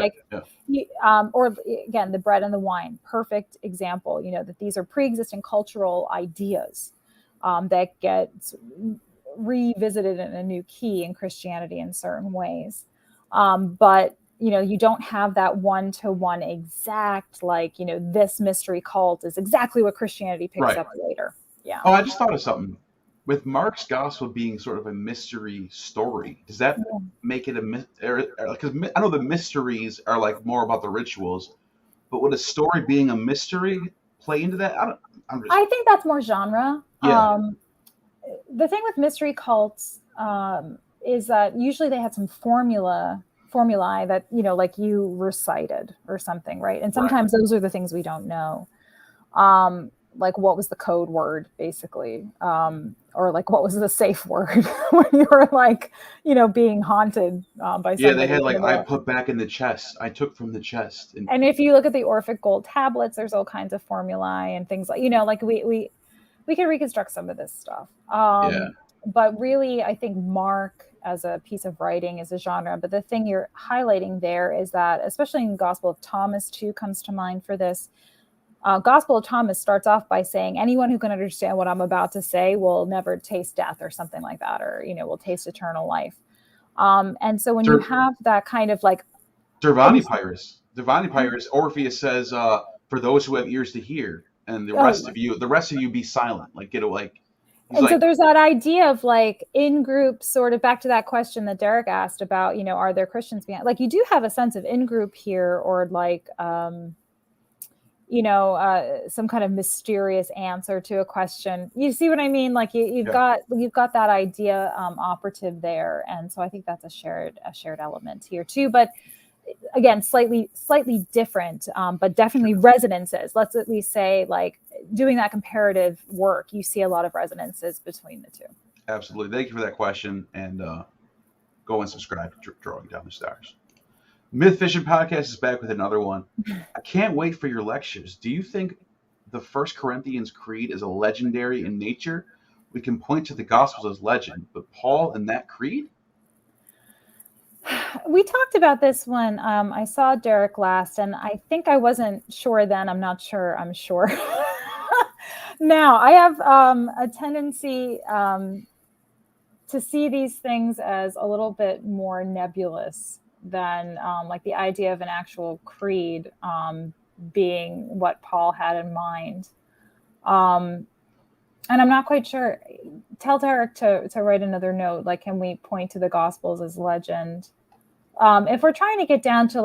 or again, the bread and the wine, perfect example, that these are pre-existing cultural ideas that get revisited in a new key in Christianity in certain ways. But you don't have that one-to-one exact, this mystery cult is exactly what Christianity picks up later. Yeah. Oh, I just thought of something. With Mark's gospel being sort of a mystery story, does that make it a mystery? Because I know the mysteries are more about the rituals, but would a story being a mystery play into that? I think that's more genre. Yeah. The thing with mystery cults is that usually they had some formulae that you recited or something, right? And sometimes those are the things we don't know. What was the code word, basically, or what was the safe word when you were being haunted by somebody. Yeah, they had I put back in the chest, I took from the chest. And if you look at the Orphic gold tablets, there's all kinds of formulae and things we can reconstruct some of this stuff. But really, I think Mark as a piece of writing is a genre. But the thing you're highlighting there is that, especially in Gospel of Thomas too, comes to mind for this. Gospel of Thomas starts off by saying, anyone who can understand what I'm about to say will never taste death or something like that, or, will taste eternal life. And so when you have that kind of Dervani Pyrus, Orpheus says, for those who have ears to hear, and the rest of you be silent, get away. And so there's that idea of in group, sort of back to that question that Derek asked about, are there Christians behind? You do have a sense of in group here, or some kind of mysterious answer to a question. You see what I mean? You've got that idea operative there, and so I think that's a shared element here too. But again, slightly different, but definitely resonances. Let's at least say, doing that comparative work, you see a lot of resonances between the two. Absolutely. Thank you for that question, and go and subscribe to Drawing Down the Stars. Myth Fishing Podcast is back with another one. I can't wait for your lectures. Do you think the 1 Corinthians Creed is a legendary in nature? We can point to the Gospels as legend, but Paul and that creed? We talked about this when I saw Derek last, and I think I wasn't sure then. I'm not sure. I'm sure. Now, I have a tendency to see these things as a little bit more nebulous than the idea of an actual creed being what Paul had in mind. And I'm not quite sure. Tell Derek to write another note. Can we point to the Gospels as legend? If we're trying to get down to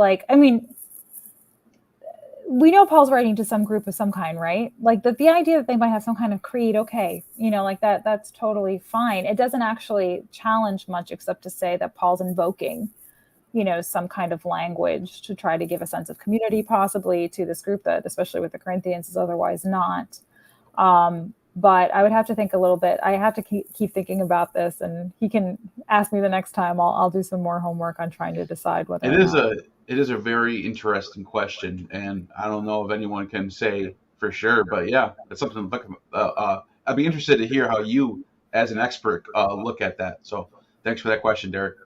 we know Paul's writing to some group of some kind, right? The idea that they might have some kind of creed, okay, that's totally fine. It doesn't actually challenge much, except to say that Paul's invoking some kind of language to try to give a sense of community possibly to this group that, especially with the Corinthians, is otherwise not. But I would have to think a little bit. I have to keep thinking about this, and he can ask me the next time. I'll do some more homework on trying to decide whether it is a very interesting question, and I don't know if anyone can say for sure, but yeah, it's something to look I'd be interested to hear how you, as an expert, look at that. So thanks for that question, Derek.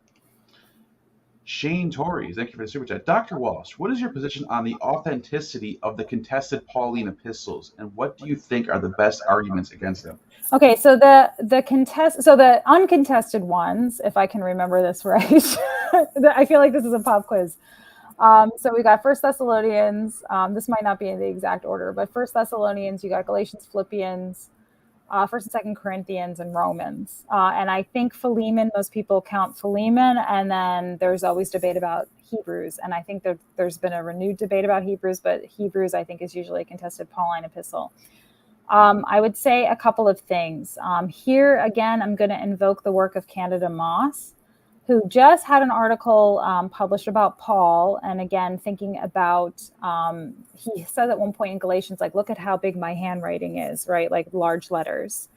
Shane Torres, thank you for the super chat. Dr. Walsh, what is your position on the authenticity of the contested Pauline Epistles, and what do you think are the best arguments against them? Okay, so the uncontested ones, if I can remember this right, I feel like this is a pop quiz. So we got First Thessalonians. This might not be in the exact order, but First Thessalonians, you got Galatians, Philippians, First and Second Corinthians, and Romans. And I think Philemon, most people count Philemon, and then there's always debate about Hebrews. And I think that there's been a renewed debate about Hebrews, but Hebrews, I think, is usually a contested Pauline epistle. I would say a couple of things. Here, again, I'm going to invoke the work of Candida Moss, who just had an article published about Paul. And again, thinking about, he says at one point in Galatians, like, look at how big my handwriting is, right? Like large letters.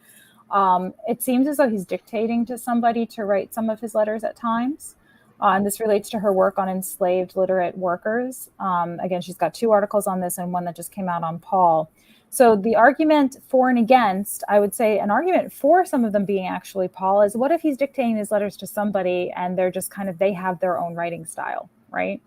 It seems as though he's dictating to somebody to write some of his letters at times. And this relates to her work on enslaved literate workers. Again, she's got 2 articles on this and one that just came out on Paul. So the argument for and against, I would say an argument for some of them being actually Paul is, what if he's dictating his letters to somebody and they're just kind of, they have their own writing style, right?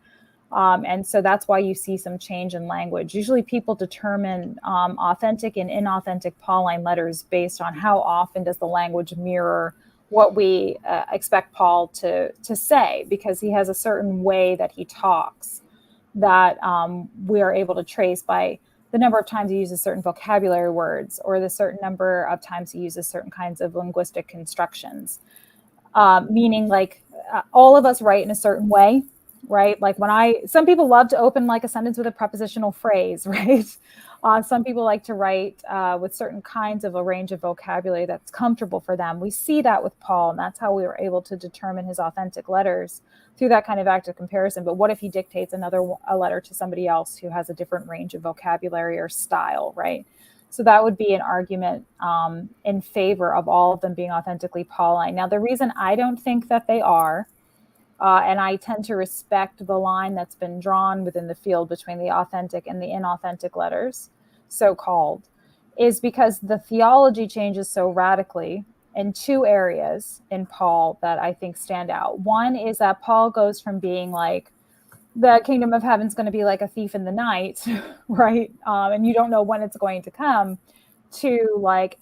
And so that's why you see some change in language. Usually people determine authentic and inauthentic Pauline letters based on how often does the language mirror what we expect Paul to say, because he has a certain way that he talks that we are able to trace by the number of times he uses certain vocabulary words, or the certain number of times he uses certain kinds of linguistic constructions. Meaning like all of us write in a certain way, right? Like some people love to open like a sentence with a prepositional phrase, right? Some people like to write with certain kinds of a range of vocabulary that's comfortable for them. We see that with Paul, and that's how we were able to determine his authentic letters through that kind of active comparison. But what if he dictates a letter to somebody else who has a different range of vocabulary or style, right? So that would be an argument in favor of all of them being authentically Pauline. Now, the reason I don't think that they are, and I tend to respect the line that's been drawn within the field between the authentic and the inauthentic letters, so-called, is because the theology changes so radically in 2 areas in Paul that I think stand out. One is that Paul goes from being like, the kingdom of heaven's going to be like a thief in the night, right? And you don't know when it's going to come, to like,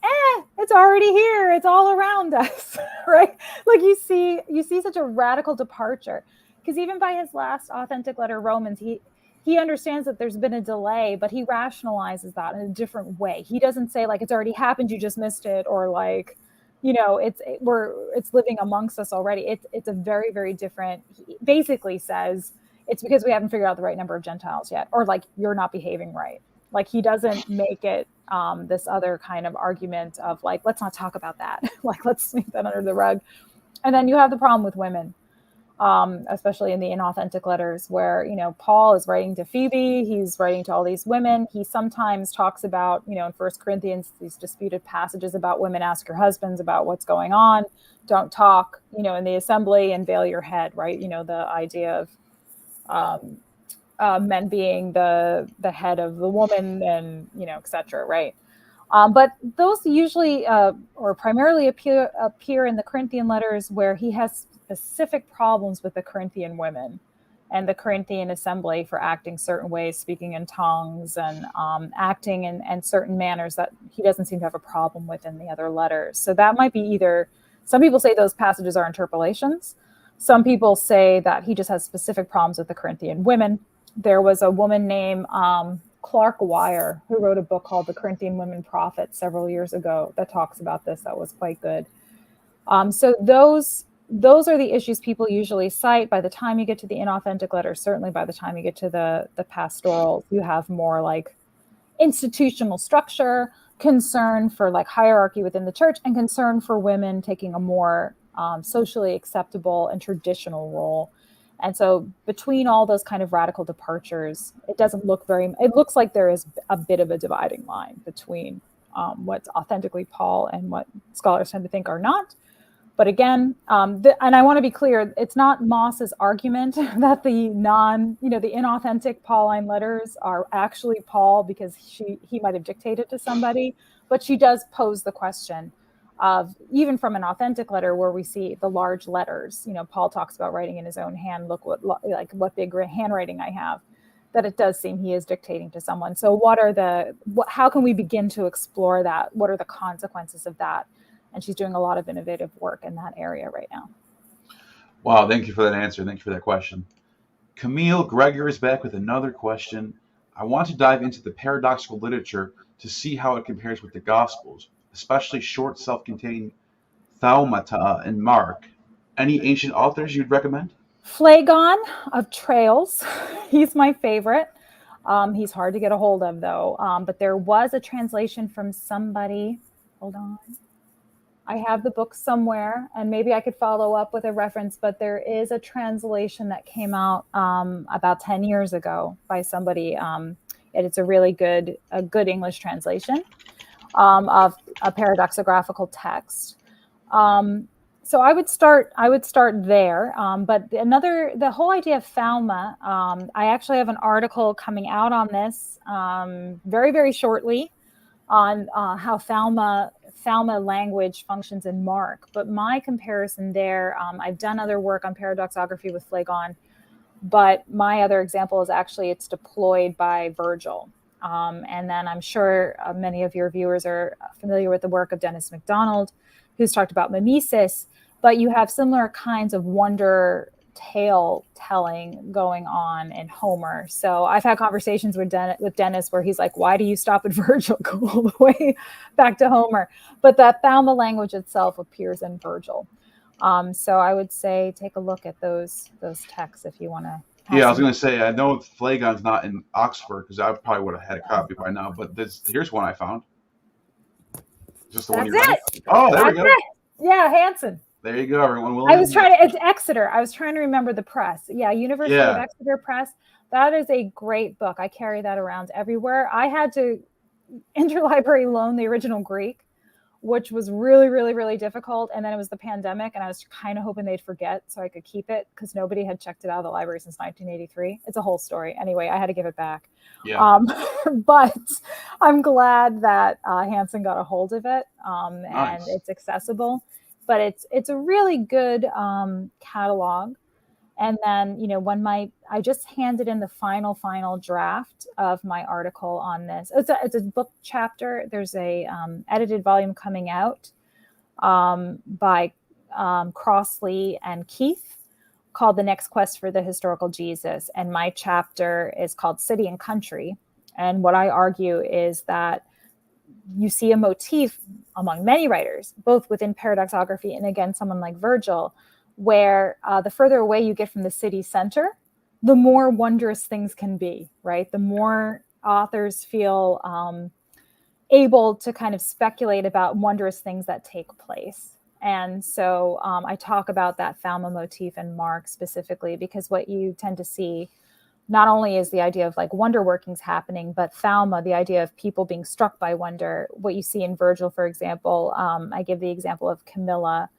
it's already here. It's all around us, right? Like you see such a radical departure, because even by his last authentic letter, Romans, he understands that there's been a delay, but he rationalizes that in a different way. He doesn't say like, it's already happened, you just missed it, or like, it's living amongst us already. It's a very, very different. He basically says it's because we haven't figured out the right number of Gentiles yet, or like you're not behaving right. Like he doesn't make it this other kind of argument of like, let's not talk about that. Like, let's sweep that under the rug. And then you have the problem with women, especially in the inauthentic letters where, Paul is writing to Phoebe, he's writing to all these women. He sometimes talks about, in First Corinthians, these disputed passages about women, ask your husbands about what's going on. Don't talk, in the assembly and veil your head, right? The idea of men being the head of the woman and, et cetera, right? But those usually or primarily appear in the Corinthian letters where he has specific problems with the Corinthian women and the Corinthian assembly for acting certain ways, speaking in tongues and acting in certain manners that he doesn't seem to have a problem with in the other letters. So that might be either, some people say those passages are interpolations. Some people say that he just has specific problems with the Corinthian women. There was a woman named Clark Wire who wrote a book called The Corinthian Women Prophets several years ago that talks about this. That was quite good. So those are the issues people usually cite. By the time you get to the inauthentic letters, certainly by the time you get to the pastorals, you have more like institutional structure, concern for like hierarchy within the church, and concern for women taking a more socially acceptable and traditional role. And so between all those kind of radical departures, it looks like there is a bit of a dividing line between what's authentically Paul and what scholars tend to think are not. But again, and I want to be clear, it's not Moss's argument that the the inauthentic Pauline letters are actually Paul because he might have dictated to somebody, but she does pose the question of, even from an authentic letter where we see the large letters, Paul talks about writing in his own hand, look what big handwriting I have, that it does seem he is dictating to someone. So how can we begin to explore that? What are the consequences of that? And she's doing a lot of innovative work in that area right now. Wow, thank you for that answer. Thank you for that question. Camille Gregor is back with another question. I want to dive into the paradoxical literature to see how it compares with the Gospels, especially short self-contained Thaumata and Mark. Any ancient authors you'd recommend? Phlegon of Trails. He's my favorite. He's hard to get a hold of, though. But there was a translation from somebody. Hold on. I have the book somewhere, and maybe I could follow up with a reference, but there is a translation that came out about 10 years ago by somebody. And it's a really good English translation of a paradoxographical text. So I would start there. But the whole idea of Thauma, I actually have an article coming out on this very, very shortly on how Thauma language functions in Mark. But my comparison there, I've done other work on paradoxography with Phlegon, but my other example is actually it's deployed by Virgil. And then I'm sure many of your viewers are familiar with the work of Dennis MacDonald, who's talked about mimesis, but you have similar kinds of wonder tale telling going on in Homer. So I've had conversations with Dennis where he's like, why do you stop at Virgil? Go all the way back to Homer. But that Thauma language itself appears in Virgil. So I would say take a look at those texts if you want to. Yeah, I was going to say, I know Phlegon's not in Oxford because I probably would have had a copy by now, but here's one I found. Just the one you're reading? Oh, there we go. Yeah, Hanson. There you go, everyone. It's Exeter. I was trying to remember the press. Yeah, University of Exeter Press. That is a great book. I carry that around everywhere. I had to interlibrary loan the original Greek, which was really, really, really difficult. And then it was the pandemic, and I was kind of hoping they'd forget so I could keep it because nobody had checked it out of the library since 1983. It's a whole story. Anyway, I had to give it back. Yeah. But I'm glad that Hanson got a hold of it, Nice. and it's accessible. But it's a really good catalog. And then, I just handed in the final draft of my article on this. It's a book chapter. There's a edited volume coming out by Crossley and Keith called The Next Quest for the Historical Jesus. And my chapter is called City and Country. And what I argue is that you see a motif among many writers, both within paradoxography and again, someone like Virgil, where the further away you get from the city center, the more wondrous things can be, right? The more authors feel able to kind of speculate about wondrous things that take place. And so I talk about that Thauma motif in Mark specifically, because what you tend to see not only is the idea of like wonder workings happening, but Thauma, the idea of people being struck by wonder. What you see in Virgil, for example, I give the example of Camilla,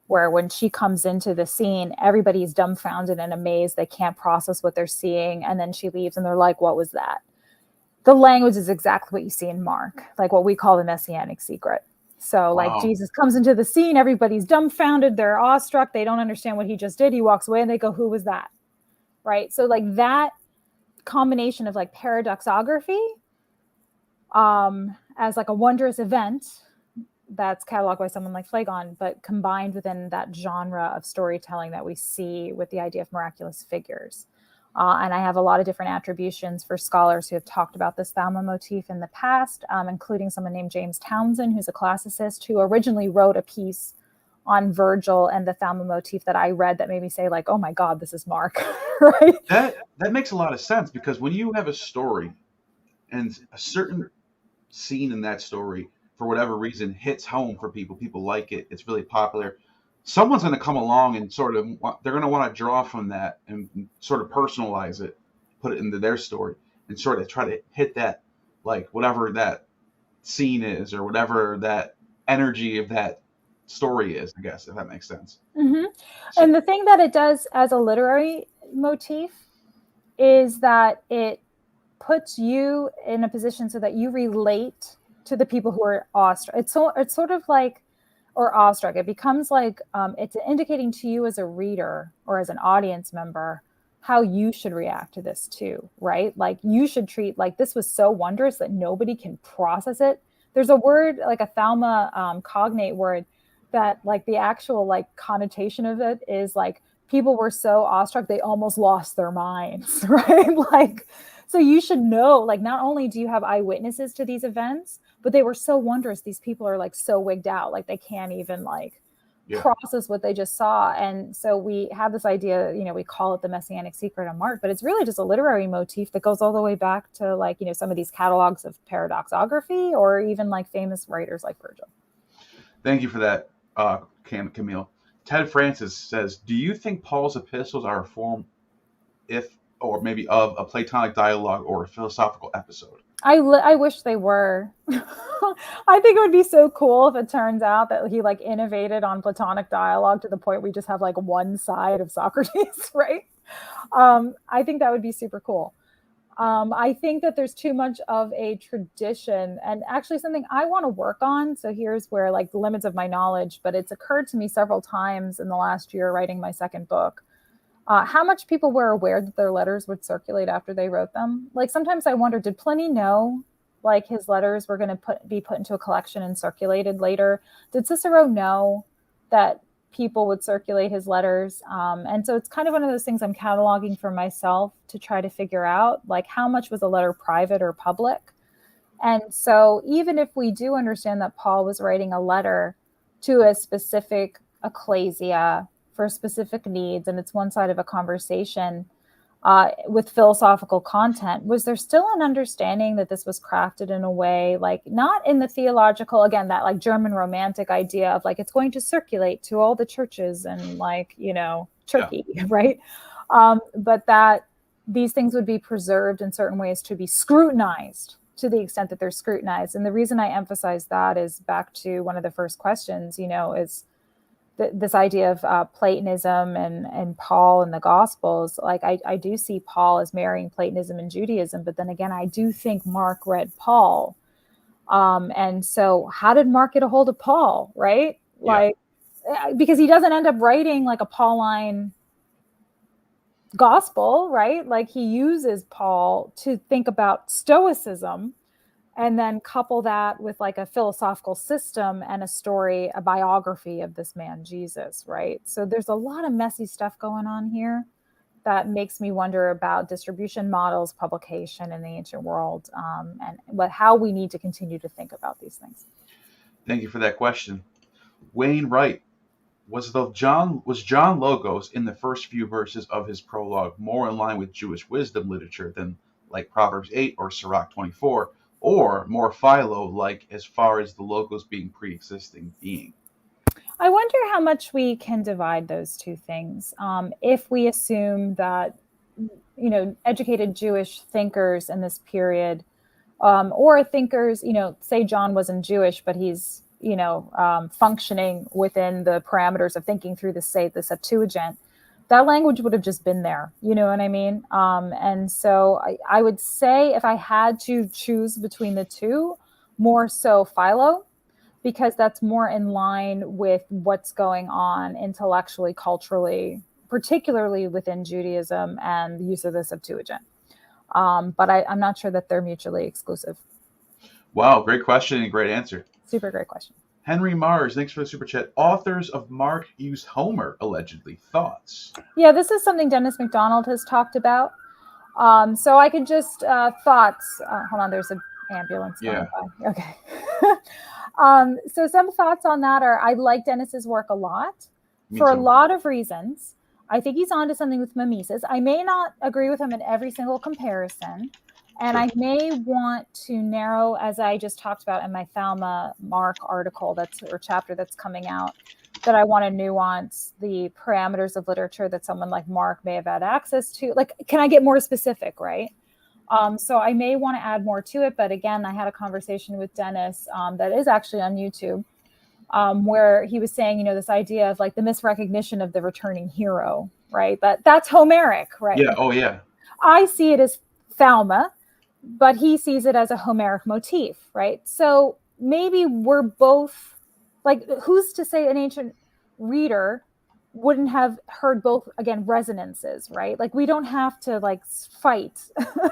where when she comes into the scene, everybody's dumbfounded and amazed. They can't process what they're seeing. And then she leaves and they're like, what was that? The language is exactly what you see in Mark, like what we call the messianic secret. So like Jesus comes into the scene, everybody's dumbfounded. They're awestruck. They don't understand what he just did. He walks away and they go, who was that? Right. So like that combination of like paradoxography as like a wondrous event that's cataloged by someone like Phlegon, but combined within that genre of storytelling that we see with the idea of miraculous figures. And I have a lot of different attributions for scholars who have talked about this Thauma motif in the past, including someone named James Townsend, who's a classicist, who originally wrote a piece on Virgil and the Thauma motif that I read that made me say like, oh my God, this is Mark, right? That makes a lot of sense, because when you have a story and a certain scene in that story, for whatever reason, hits home for people like it, it's really popular, someone's going to come along and they're going to want to draw from that and sort of personalize it, put it into their story, and sort of try to hit that, like whatever that scene is, or whatever that energy of that story is, I guess, if that makes sense. Mm-hmm. And the thing that it does as a literary motif is that it puts you in a position so that you relate to the people who are awestruck. It's sort of like, or awestruck. It becomes like it's indicating to you as a reader or as an audience member how you should react to this too, right? Like you should treat like this was so wondrous that nobody can process it. There's a word like a thalma cognate word that like the actual like connotation of it is like people were so awestruck they almost lost their minds, right? Like, so you should know, like, not only do you have eyewitnesses to these events, but they were so wondrous. These people are like so wigged out, like they can't even like process what they just saw. And so we have this idea, you know, we call it the messianic secret of Mark, but it's really just a literary motif that goes all the way back to like, you know, some of these catalogs of paradoxography or even like famous writers like Virgil. Thank you for that, Camille. Ted Francis says, do you think Paul's epistles are a form or maybe of a Platonic dialogue or a philosophical episode? I wish they were. I think it would be so cool if it turns out that he like innovated on Platonic dialogue to the point we just have like one side of Socrates, right? I think that would be super cool. I think that there's too much of a tradition and actually something I want to work on. So here's where like the limits of my knowledge, but it's occurred to me several times in the last year writing my second book. How much people were aware that their letters would circulate after they wrote them? Like sometimes I wonder, did Pliny know like his letters were going to be put into a collection and circulated later? Did Cicero know that people would circulate his letters? And so it's kind of one of those things I'm cataloging for myself to try to figure out, like how much was a letter private or public? And so even if we do understand that Paul was writing a letter to a specific ecclesia for specific needs, and it's one side of a conversation with philosophical content, was there still an understanding that this was crafted in a way, like not in the theological, again, that like German romantic idea of like, it's going to circulate to all the churches and like, you know, Turkey, right? But that these things would be preserved in certain ways to be scrutinized to the extent that they're scrutinized. And the reason I emphasize that is back to one of the first questions, you know, is this idea of Platonism and Paul and the Gospels. Like I do see Paul as marrying Platonism and Judaism, but then again, I do think Mark read Paul. And so how did Mark get a hold of Paul, right? Like, because he doesn't end up writing like a Pauline gospel, right? Like he uses Paul to think about Stoicism and then couple that with like a philosophical system and a story, a biography of this man, Jesus, right? So there's a lot of messy stuff going on here that makes me wonder about distribution models, publication in the ancient world, and how we need to continue to think about these things. Thank you for that question. Wayne Wright, was John Logos in the first few verses of his prologue more in line with Jewish wisdom literature than like Proverbs 8 or Sirach 24, or more philo, like as far as the logos being pre-existing being? I wonder how much we can divide those two things. If we assume that, you know, educated Jewish thinkers in this period, or thinkers, you know, say John wasn't Jewish, but he's, you know, functioning within the parameters of thinking through the Septuagint, that language would have just been there. You know what I mean? And so I would say if I had to choose between the two, more so philo, because that's more in line with what's going on intellectually, culturally, particularly within Judaism and the use of the Septuagint. But I'm not sure that they're mutually exclusive. Wow, great question and great answer. Super great question. Henry Mars, thanks for the super chat. Authors of Mark use Homer, allegedly. Thoughts? Yeah, this is something Dennis MacDonald has talked about. So I could just, thoughts. Hold on, there's an ambulance going by. Okay. So some thoughts on that are, I like Dennis's work a lot for a lot of reasons. I think he's onto something with mimesis. I may not agree with him in every single comparison. And I may want to narrow, as I just talked about in my Thalma Mark article or chapter that's coming out, that I want to nuance the parameters of literature that someone like Mark may have had access to. Like, can I get more specific, right? So I may want to add more to it, but again, I had a conversation with Dennis that is actually on YouTube, where he was saying, this idea of like the misrecognition of the returning hero, right? That's Homeric, right? Yeah. Oh, yeah. I see it as Thalma, but he sees it as a Homeric motif, right? So maybe we're both, like, who's to say an ancient reader wouldn't have heard both, again, resonances, right? Like, we don't have to like fight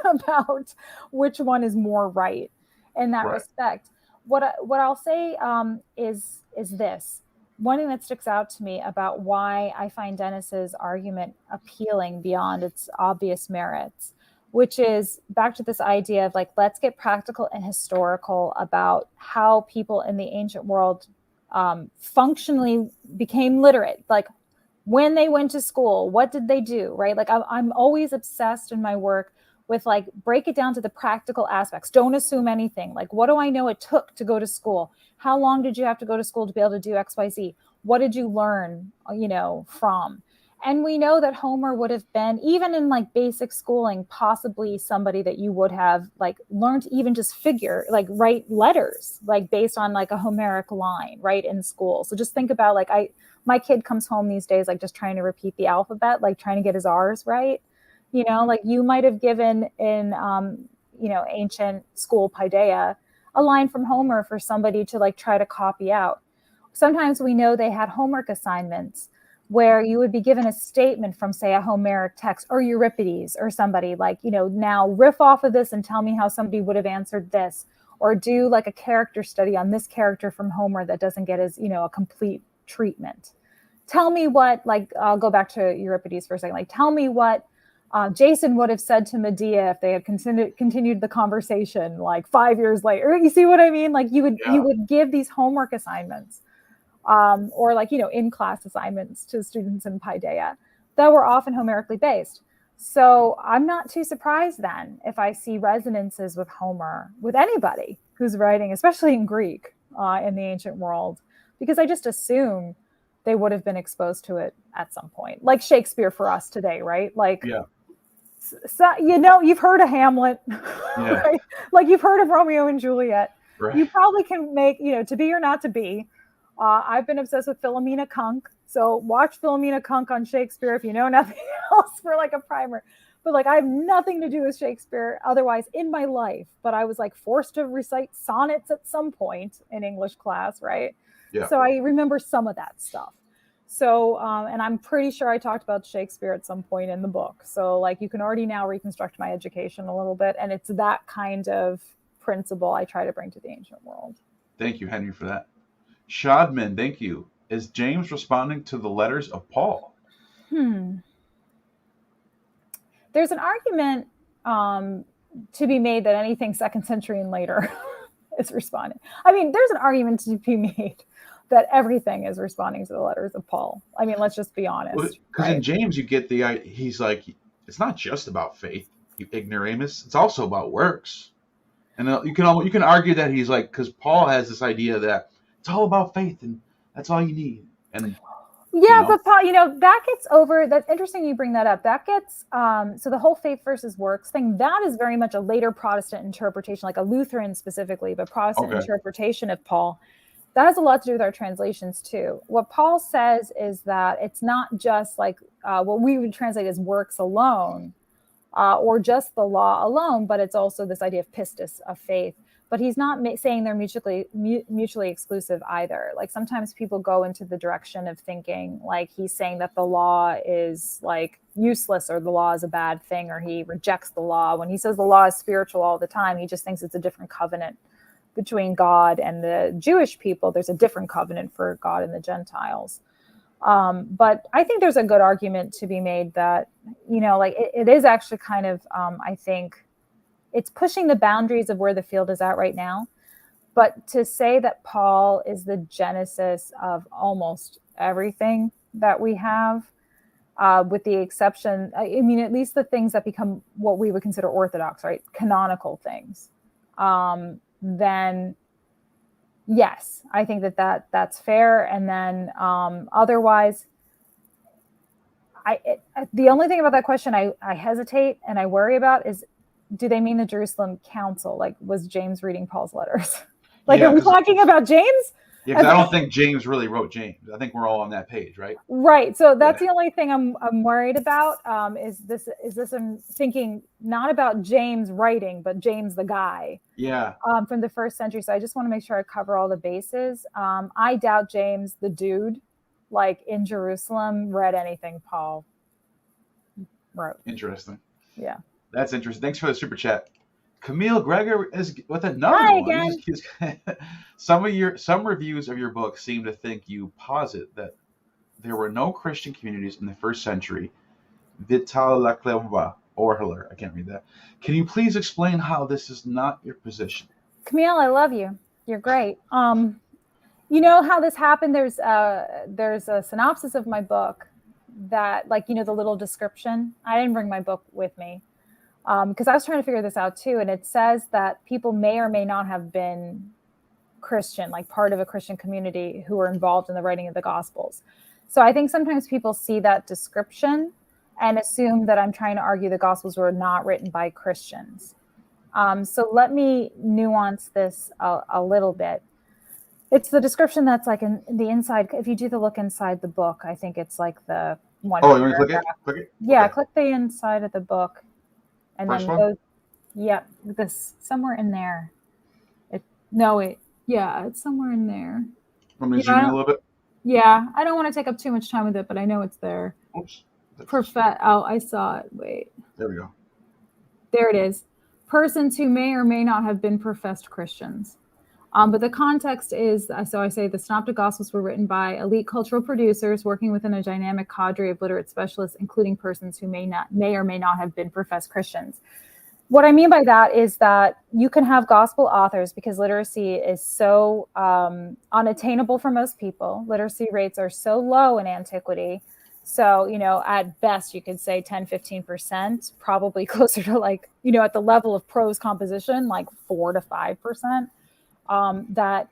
about which one is more right in that respect. What I'll say is this. One thing that sticks out to me about why I find Dennis's argument appealing beyond its obvious merits, which is back to this idea of like, let's get practical and historical about how people in the ancient world functionally became literate. Like, when they went to school, what did they do, right? Like, I'm always obsessed in my work with like, break it down to the practical aspects. Don't assume anything. Like, what do I know it took to go to school? How long did you have to go to school to be able to do X, Y, Z? What did you learn, from? And we know that Homer would have been, even in like basic schooling, possibly somebody that you would have like learned to even just write letters, like based on like a Homeric line, right, in school. So just think about like, my kid comes home these days, like just trying to repeat the alphabet, like trying to get his R's right. Like you might have given in, ancient school paideia, a line from Homer for somebody to like try to copy out. Sometimes we know they had homework assignments where you would be given a statement from, say, a Homeric text or Euripides or somebody like, now riff off of this and tell me how somebody would have answered this, or do like a character study on this character from Homer that doesn't get as, a complete treatment. Tell me what, like, I'll go back to Euripides for a second. Like, tell me what Jason would have said to Medea if they had continued the conversation like 5 years later. You see what I mean? Like you would give these homework assignments or like, in-class assignments to students in paideia that were often Homerically based. So I'm not too surprised then if I see resonances with Homer, with anybody who's writing, especially in Greek in the ancient world, because I just assume they would have been exposed to it at some point, like Shakespeare for us today, right? Like, so, you've heard of Hamlet, right? Like you've heard of Romeo and Juliet. Right. You probably can make, To Be or Not to Be. I've been obsessed with Philomena Kunk. So watch Philomena Kunk on Shakespeare if you know nothing else for like a primer. But like I have nothing to do with Shakespeare otherwise in my life. But I was like forced to recite sonnets at some point in English class, right? Yeah. So I remember some of that stuff. So, and I'm pretty sure I talked about Shakespeare at some point in the book. So like you can already now reconstruct my education a little bit. And it's that kind of principle I try to bring to the ancient world. Thank you, Henry, for that. Shadman, thank you. Is James responding to the letters of Paul? There's an argument to be made that anything 2nd century and later is responding. I mean, there's an argument to be made that everything is responding to the letters of Paul. I mean, let's just be honest. Because in James, you get he's like, it's not just about faith, you ignoramus. It's also about works. And you can argue that he's like, because Paul has this idea that it's all about faith and that's all you need. And but Paul, that gets over. That's interesting you bring that up. That gets so the whole faith versus works thing, that is very much a later Protestant interpretation, like a Lutheran specifically, but Protestant interpretation of Paul. That has a lot to do with our translations too. What Paul says is that it's not just like what we would translate as works alone or just the law alone, but it's also this idea of pistis, of faith. But he's not saying they're mutually exclusive either. Like sometimes people go into the direction of thinking like he's saying that the law is like useless or the law is a bad thing or he rejects the law. When he says the law is spiritual all the time, he just thinks it's a different covenant between God and the Jewish people. There's a different covenant for God and the Gentiles. But I think there's a good argument to be made that, like it is actually kind of, I think it's pushing the boundaries of where the field is at right now. But to say that Paul is the genesis of almost everything that we have, with the exception, I mean, at least the things that become what we would consider orthodox, right? Canonical things. Then yes, I think that's fair. And then otherwise, the only thing about that question I hesitate and I worry about is do they mean the Jerusalem Council? Like, was James reading Paul's letters? Like, Yeah, are we talking about James? Yeah, because I don't think James really wrote James. I think we're all on that page, right? Right. So that's the only thing I'm worried about. Is this I'm thinking not about James writing, but James the guy. Yeah. From the first century. So I just want to make sure I cover all the bases. I doubt James the dude, like in Jerusalem, read anything Paul wrote. Interesting. Yeah. That's interesting. Thanks for the super chat. Camille Gregor is with another Hi one. again. Some reviews of your book seem to think you posit that there were no Christian communities in the first century. Vital Lacleva Orhler. I can't read that. Can you please explain how this is not your position? Camille, I love you. You're great. You know how this happened? There's a synopsis of my book that, like, you know, the little description. I didn't bring my book with me. Because I was trying to figure this out too. And it says that people may or may not have been Christian, like part of a Christian community who were involved in the writing of the Gospels. So I think sometimes people see that description and assume that I'm trying to argue the Gospels were not written by Christians. So let me nuance this a little bit. It's the description that's like in the inside. If you do the look inside the book, I think it's like the one. Oh, you want to click it? Click it? Yeah, okay. Click the inside of the book. And First then one? go, yeah, this somewhere in there. It's somewhere in there. Want me to zoom in a little bit? Yeah, I don't want to take up too much time with it, but I know it's there. Oops. Oh, I saw it. Wait. There we go. There it is. Persons who may or may not have been professed Christians. But the context is, so I say the Synoptic Gospels were written by elite cultural producers working within a dynamic cadre of literate specialists, including persons who may or may not have been professed Christians. What I mean by that is that you can have gospel authors because literacy is so unattainable for most people. Literacy rates are so low in antiquity. So, you know, at best, you could say 10, 15%, probably closer to like, you know, at the level of prose composition, like 4 to 5%. That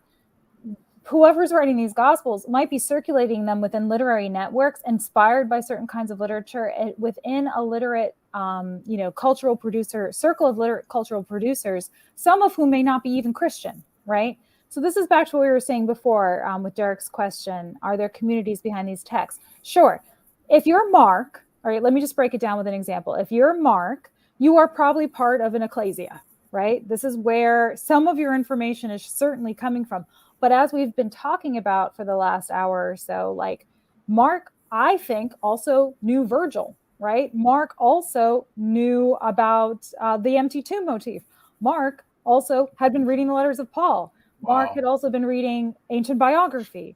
whoever's writing these gospels might be circulating them within literary networks inspired by certain kinds of literature within a literate, cultural producer circle of literate cultural producers, some of whom may not be even Christian, right? So this is back to what we were saying before with Derek's question. Are there communities behind these texts? Sure. If you're Mark, all right, let me just break it down with an example. If you're Mark, you are probably part of an ecclesia. Right? This is where some of your information is certainly coming from. But as we've been talking about for the last hour or so, like Mark, I think, also knew Virgil, right? Mark also knew about the empty tomb motif. Mark also had been reading the letters of Paul. Wow. Mark had also been reading ancient biography.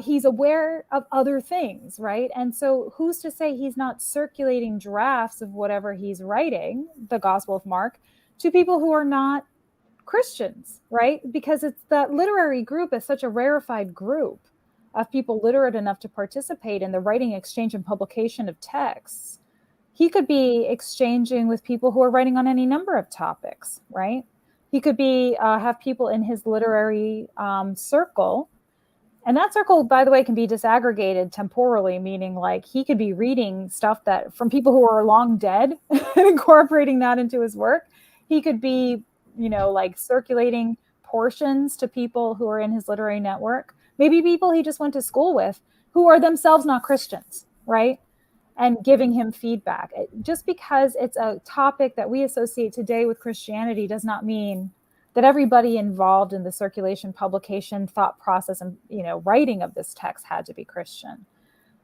He's aware of other things, right? And so who's to say he's not circulating drafts of whatever he's writing, the Gospel of Mark, to people who are not Christians, right? Because it's that literary group is such a rarefied group of people literate enough to participate in the writing, exchange, and publication of texts. He could be exchanging with people who are writing on any number of topics, right? He could be have people in his literary circle. And that circle, by the way, can be disaggregated temporally, meaning like he could be reading stuff that from people who are long dead and incorporating that into his work. He could be, like circulating portions to people who are in his literary network, maybe people he just went to school with who are themselves not Christians, right? And giving him feedback. Just because it's a topic that we associate today with Christianity does not mean that everybody involved in the circulation, publication, thought process, and, writing of this text had to be Christian.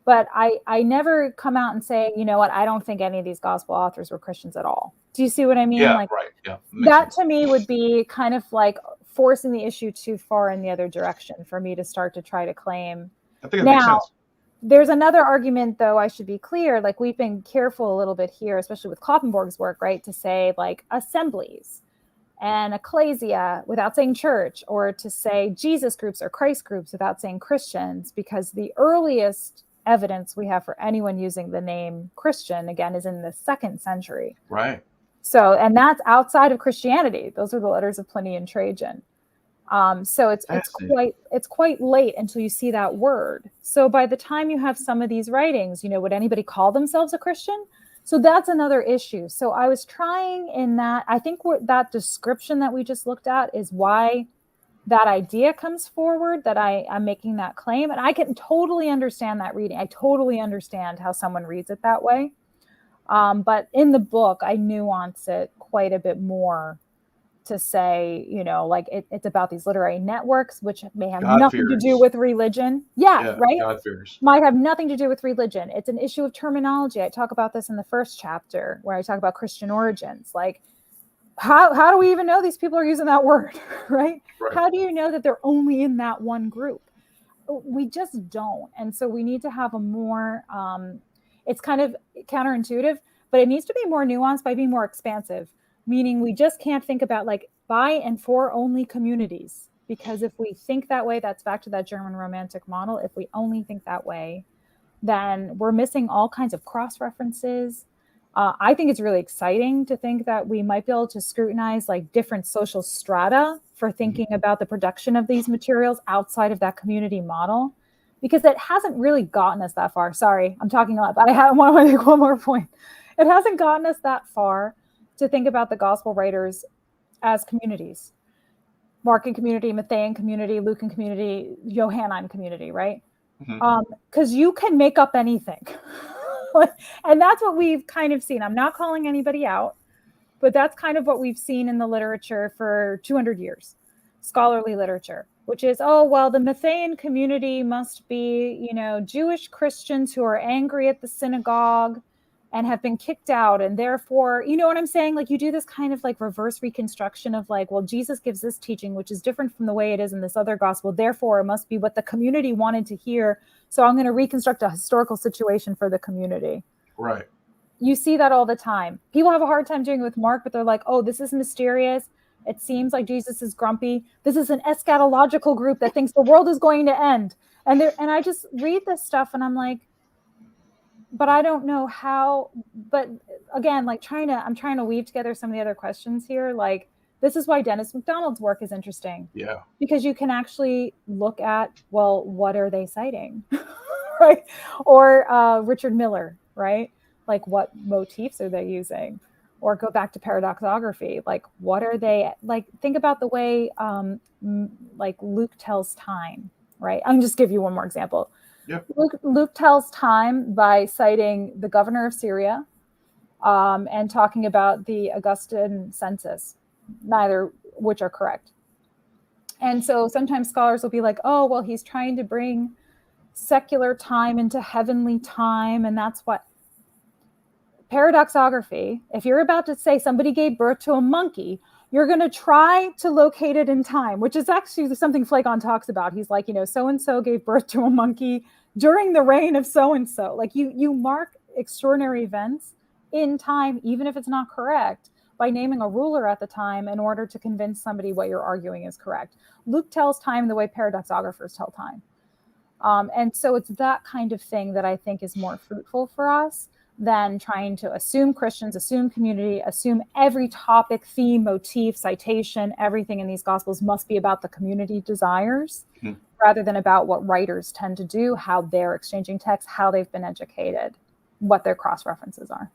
But I never come out and say, you know what, I don't think any of these gospel authors were Christians at all. Do you see what I mean? Yeah, like, right. Yeah. That to me would be kind of like forcing the issue too far in the other direction for me to start to try to claim. I think it makes sense. There's another argument, though, I should be clear. Like, we've been careful a little bit here, especially with Kloppenborg's work, right, to say like assemblies and ecclesia without saying church, or to say Jesus groups or Christ groups without saying Christians, because the earliest evidence we have for anyone using the name Christian, again, is in the 2nd century. Right. So, and that's outside of Christianity. Those are the letters of Pliny and Trajan. So it's quite late until you see that word. So by the time you have some of these writings, would anybody call themselves a Christian? So that's another issue. So I was trying in that, I think that description that we just looked at is why that idea comes forward, that I'm making that claim. And I can totally understand that reading. I totally understand how someone reads it that way. But in the book, I nuance it quite a bit more to say, like it's about these literary networks, which may have nothing to do with religion. Yeah, right? God-fearers. Might have nothing to do with religion. It's an issue of terminology. I talk about this in the first chapter where I talk about Christian origins. Like, how do we even know these people are using that word, right? How do you know that they're only in that one group? We just don't. And so we need to have a more, it's kind of counterintuitive, but it needs to be more nuanced by being more expansive. Meaning we just can't think about like by and for only communities, because if we think that way, that's back to that German Romantic model. If we only think that way, then we're missing all kinds of cross-references. I think it's really exciting to think that we might be able to scrutinize like different social strata for thinking about the production of these materials outside of that community model, because it hasn't really gotten us that far. Sorry, I'm talking a lot, but I want to make one more point. It hasn't gotten us that far to think about the gospel writers as communities. Markan community, Matthean community, Lucan community, Johannine community, right? Because you can make up anything. And that's what we've kind of seen. I'm not calling anybody out, but that's kind of what we've seen in the literature for 200 years, scholarly literature, which is, oh, well, the Matthean community must be, Jewish Christians who are angry at the synagogue and have been kicked out. And therefore, you know what I'm saying? Like you do this kind of like reverse reconstruction of like, well, Jesus gives this teaching, which is different from the way it is in this other gospel. Therefore, it must be what the community wanted to hear. So I'm going to reconstruct a historical situation for the community. Right. You see that all the time. People have a hard time doing it with Mark, but they're like, oh, this is mysterious. It seems like Jesus is grumpy. This is an eschatological group that thinks the world is going to end. And I just read this stuff and I'm like, but I don't know how, but again, like I'm trying to weave together some of the other questions here. Like, this is why Dennis MacDonald's work is interesting. Yeah. Because you can actually look at, well, what are they citing? Right? Or Richard Miller, right? Like, what motifs are they using? Or go back to paradoxography. Like, what are they, like, think about the way, like, Luke tells time, right? I'll just give you one more example. Yep. Luke tells time by citing the governor of Syria and talking about the Augustan census, neither which are correct. And so sometimes scholars will be like, oh, well, he's trying to bring secular time into heavenly time. And that's what paradoxography, if you're about to say somebody gave birth to a monkey, you're going to try to locate it in time, which is actually something Phlegon talks about. He's like, so-and-so gave birth to a monkey during the reign of so-and-so. Like you mark extraordinary events in time, even if it's not correct, by naming a ruler at the time in order to convince somebody what you're arguing is correct. Luke tells time the way paradoxographers tell time. And so it's that kind of thing that I think is more fruitful for us than trying to assume Christians, assume community, assume every topic, theme, motif, citation, everything in these gospels must be about the community desires, rather than about what writers tend to do, how they're exchanging text, how they've been educated, what their cross-references are.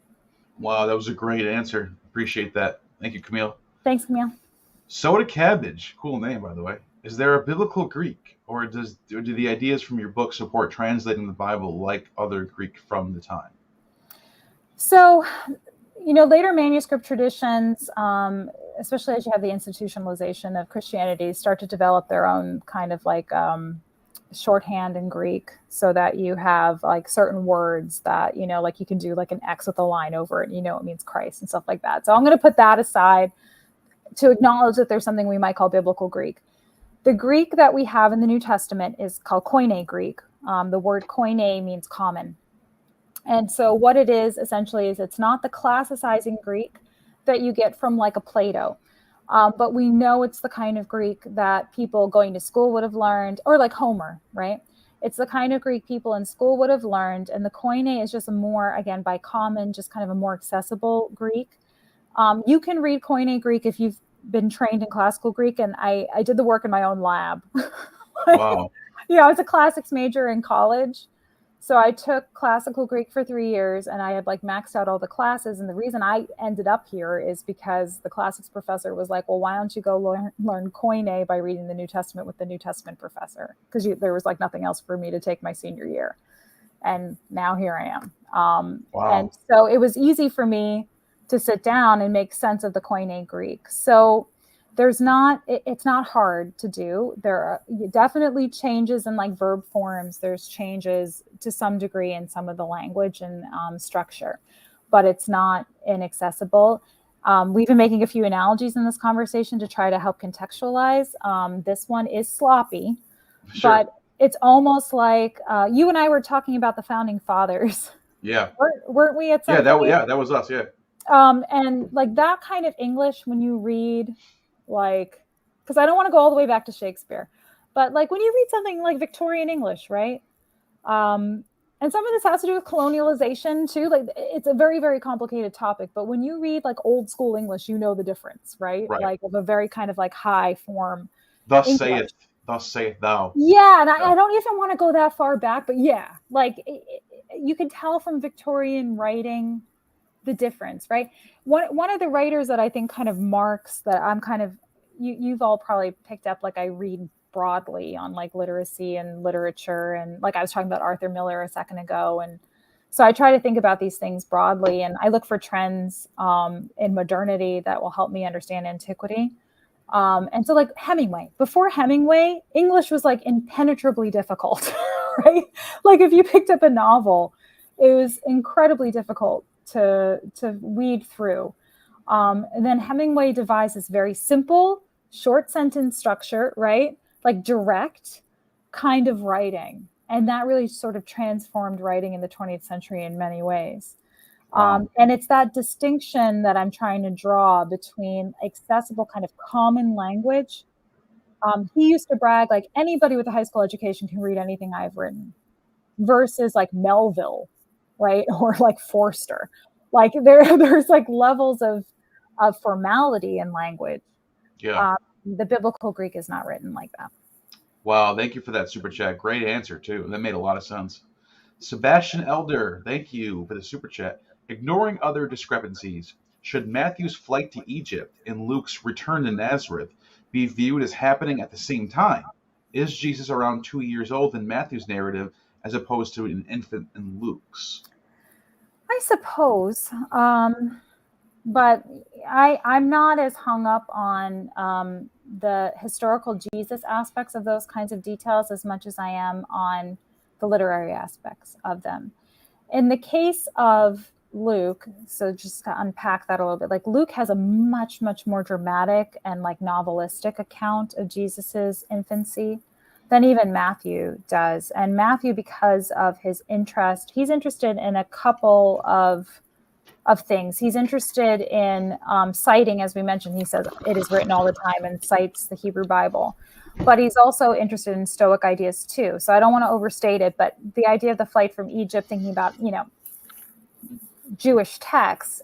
Wow, that was a great answer. Appreciate that. Thank you, Camille. Thanks, Camille. Soda Cabbage, cool name, by the way. Is there a biblical Greek, or do the ideas from your book support translating the Bible like other Greek from the time? So, later manuscript traditions, especially as you have the institutionalization of Christianity, start to develop their own kind of like shorthand in Greek, so that you have like certain words that, like you can do like an X with a line over it, it means Christ and stuff like that. So I'm going to put that aside to acknowledge that there's something we might call biblical Greek. The Greek that we have in the New Testament is called Koine Greek. The word koine means common. And so what it is essentially is it's not the classicizing Greek that you get from like a Plato, but we know it's the kind of Greek that people going to school would have learned, or like Homer, right? It's the kind of Greek people in school would have learned. And the Koine is just a more, again, by common, just kind of a more accessible Greek. You can read Koine Greek if you've been trained in classical Greek. And I did the work in my own lab. Wow. I was a classics major in college. So I took classical Greek for 3 years, and I had like maxed out all the classes. And the reason I ended up here is because the classics professor was like, well, why don't you go learn Koine by reading the New Testament with the New Testament professor? Because there was like nothing else for me to take my senior year. And now here I am. Wow. And so it was easy for me to sit down and make sense of the Koine Greek. So it's not hard to do. There are definitely changes in like verb forms. There's changes to some degree in some of the language and structure, but it's not inaccessible. We've been making a few analogies in this conversation to try to help contextualize. This one is sloppy, Sure. but it's almost like you and I were talking about the founding fathers. Yeah. Weren't we at some Yeah, point? that was us. Yeah. And like that kind of English, when you read, like, because I don't want to go all the way back to Shakespeare, but like when you read something like Victorian English, right? And some of this has to do with colonialization too. Like it's a very, very complicated topic, but when you read like old school English, you know the difference, right? Right. Like of a very kind of like high form. Thus English. saith thou. Yeah, and I don't even want to go that far back, but yeah, like you can tell from Victorian writing the difference, right? One of the writers that I think kind of marks that I'm kind of, you've all probably picked up, like I read broadly on like literacy and literature, and like I was talking about Arthur Miller a second ago, and so I try to think about these things broadly, and I look for trends in modernity that will help me understand antiquity. And so like Hemingway, before Hemingway, English was like impenetrably difficult, right? Like if you picked up a novel, it was incredibly difficult to weed through. And then Hemingway devised this very simple, short sentence structure, right? Like direct kind of writing. And that really sort of transformed writing in the 20th century in many ways. Wow. And it's that distinction that I'm trying to draw between accessible kind of common language. He used to brag like anybody with a high school education can read anything I've written, versus like Melville, right? Or like Forster. Like there's like levels of formality in language. Yeah. The biblical Greek is not written like that. Wow. Thank you for that super chat. Great answer too. That made a lot of sense. Sebastian Elder, thank you for the super chat. Ignoring other discrepancies, should Matthew's flight to Egypt and Luke's return to Nazareth be viewed as happening at the same time? Is Jesus around 2 years old in Matthew's narrative as opposed to an infant in Luke's? I suppose, but I'm not as hung up on the historical Jesus aspects of those kinds of details as much as I am on the literary aspects of them. In the case of Luke, so just to unpack that a little bit, like Luke has a much, much more dramatic and like novelistic account of Jesus's infancy than even Matthew does. And Matthew, because of his interest, he's interested in a couple of things. He's interested in citing, as we mentioned, he says it is written all the time and cites the Hebrew Bible. But he's also interested in Stoic ideas too. So I don't want to overstate it, but the idea of the flight from Egypt, thinking about, Jewish texts,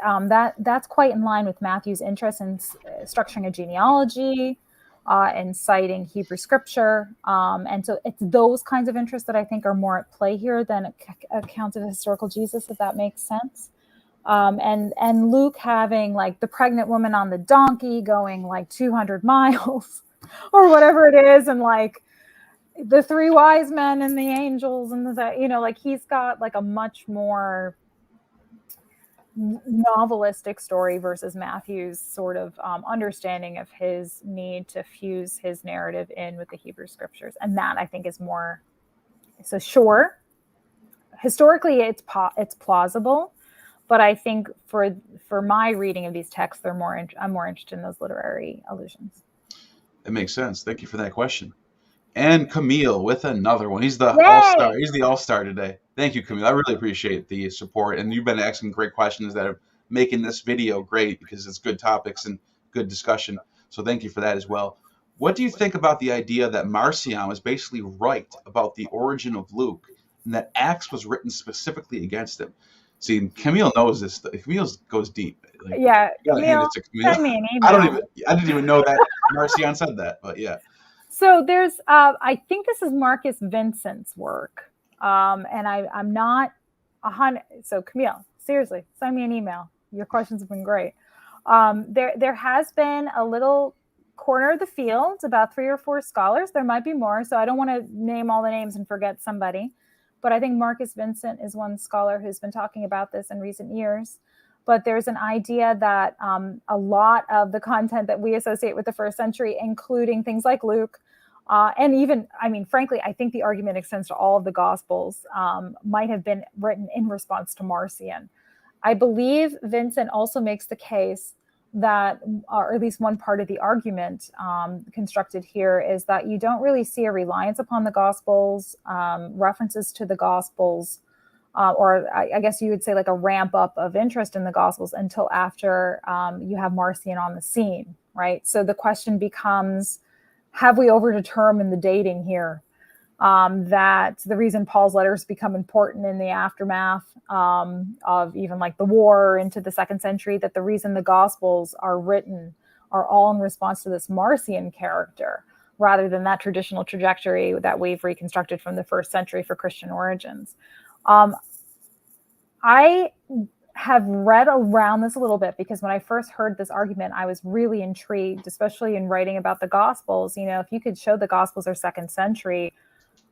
that's quite in line with Matthew's interest in structuring a genealogy and citing Hebrew scripture. And so it's those kinds of interests that I think are more at play here than accounts of historical Jesus, if that makes sense. And Luke having like the pregnant woman on the donkey going like 200 miles or whatever it is, and like the three wise men and the angels and like he's got like a much more novelistic story versus Matthew's sort of understanding of his need to fuse his narrative in with the Hebrew scriptures. And that I think is more, so sure, historically it's plausible, but I think for my reading of these texts, I'm more interested in those literary allusions. That makes sense. Thank you for that question. And Camille with another one. He's the Yay! all-star. He's the all-star today. Thank you, Camille. I really appreciate the support. And you've been asking great questions that are making this video great because it's good topics and good discussion. So thank you for that as well. What do you think about the idea that Marcion was basically right about the origin of Luke and that Acts was written specifically against him? See, Camille knows this. Camille goes deep. Like, yeah, Camille, send me an email. I didn't even know that Marcion said that, but yeah. So there's, I think this is Marcus Vincent's work. And I'm not 100. So Camille, seriously, send me an email. Your questions have been great. There has been a little corner of the field, about 3 or 4 scholars. There might be more, so I don't want to name all the names and forget somebody. But I think Marcus Vincent is one scholar who's been talking about this in recent years. But there's an idea that a lot of the content that we associate with the first century, including things like Luke, and even, I mean, frankly, I think the argument extends to all of the Gospels, might have been written in response to Marcion. I believe Vincent also makes the case that, or at least one part of the argument constructed here, is that you don't really see a reliance upon the Gospels, references to the Gospels, or I guess you would say like a ramp up of interest in the Gospels until after you have Marcion on the scene, right? So the question becomes, have we overdetermined the dating here? That the reason Paul's letters become important in the aftermath of even like the war into the 2nd century, that the reason the Gospels are written are all in response to this Marcion character, rather than that traditional trajectory that we've reconstructed from the 1st century for Christian origins. I have read around this a little bit, because when I first heard this argument, I was really intrigued, especially in writing about the Gospels. You know, if you could show the Gospels are 2nd century,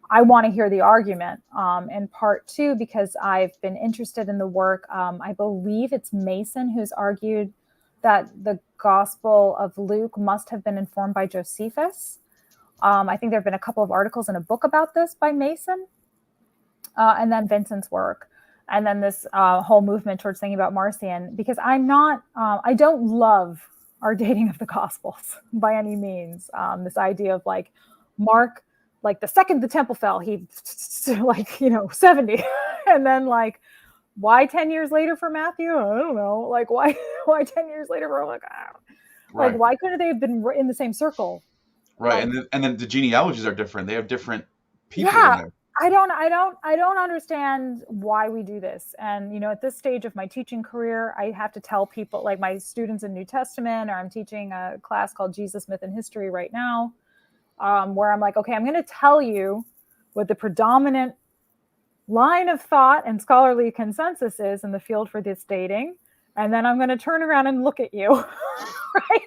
I want to hear the argument. And part 2, because I've been interested in the work, I believe it's Mason who's argued that the Gospel of Luke must have been informed by Josephus. I think there have been a couple of articles in a book about this by Mason, and then Vincent's work. And then this whole movement towards thinking about Marcion, because I don't love our dating of the Gospels by any means. This idea of like Mark, like the second the temple fell, he like, 70. And then like, why 10 years later for Matthew? I don't know. Like why 10 years later for like, Right. Like why couldn't they have been in the same circle? Right. Like, and then the genealogies are different. They have different people in there. I don't understand why we do this. And, at this stage of my teaching career, I have to tell people, like my students in New Testament, or I'm teaching a class called Jesus, Myth, and History right now, where I'm like, okay, I'm going to tell you what the predominant line of thought and scholarly consensus is in the field for this dating. And then I'm going to turn around and look at you, right?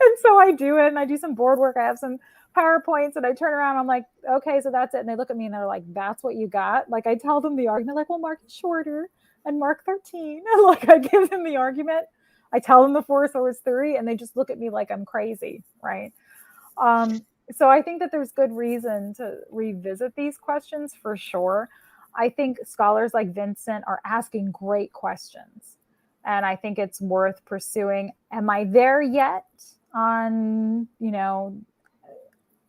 And so I do it, and I do some board work. I have some PowerPoints, and I turn around, I'm like, okay, so that's it. And they look at me and they're like, that's what you got? Like I tell them the argument, like, well, Mark is shorter and Mark 13. And like I give them the argument. I tell them the 4 source theory, and they just look at me like I'm crazy, right? So I think that there's good reason to revisit these questions for sure. I think scholars like Vincent are asking great questions, and I think it's worth pursuing. Am I there yet on,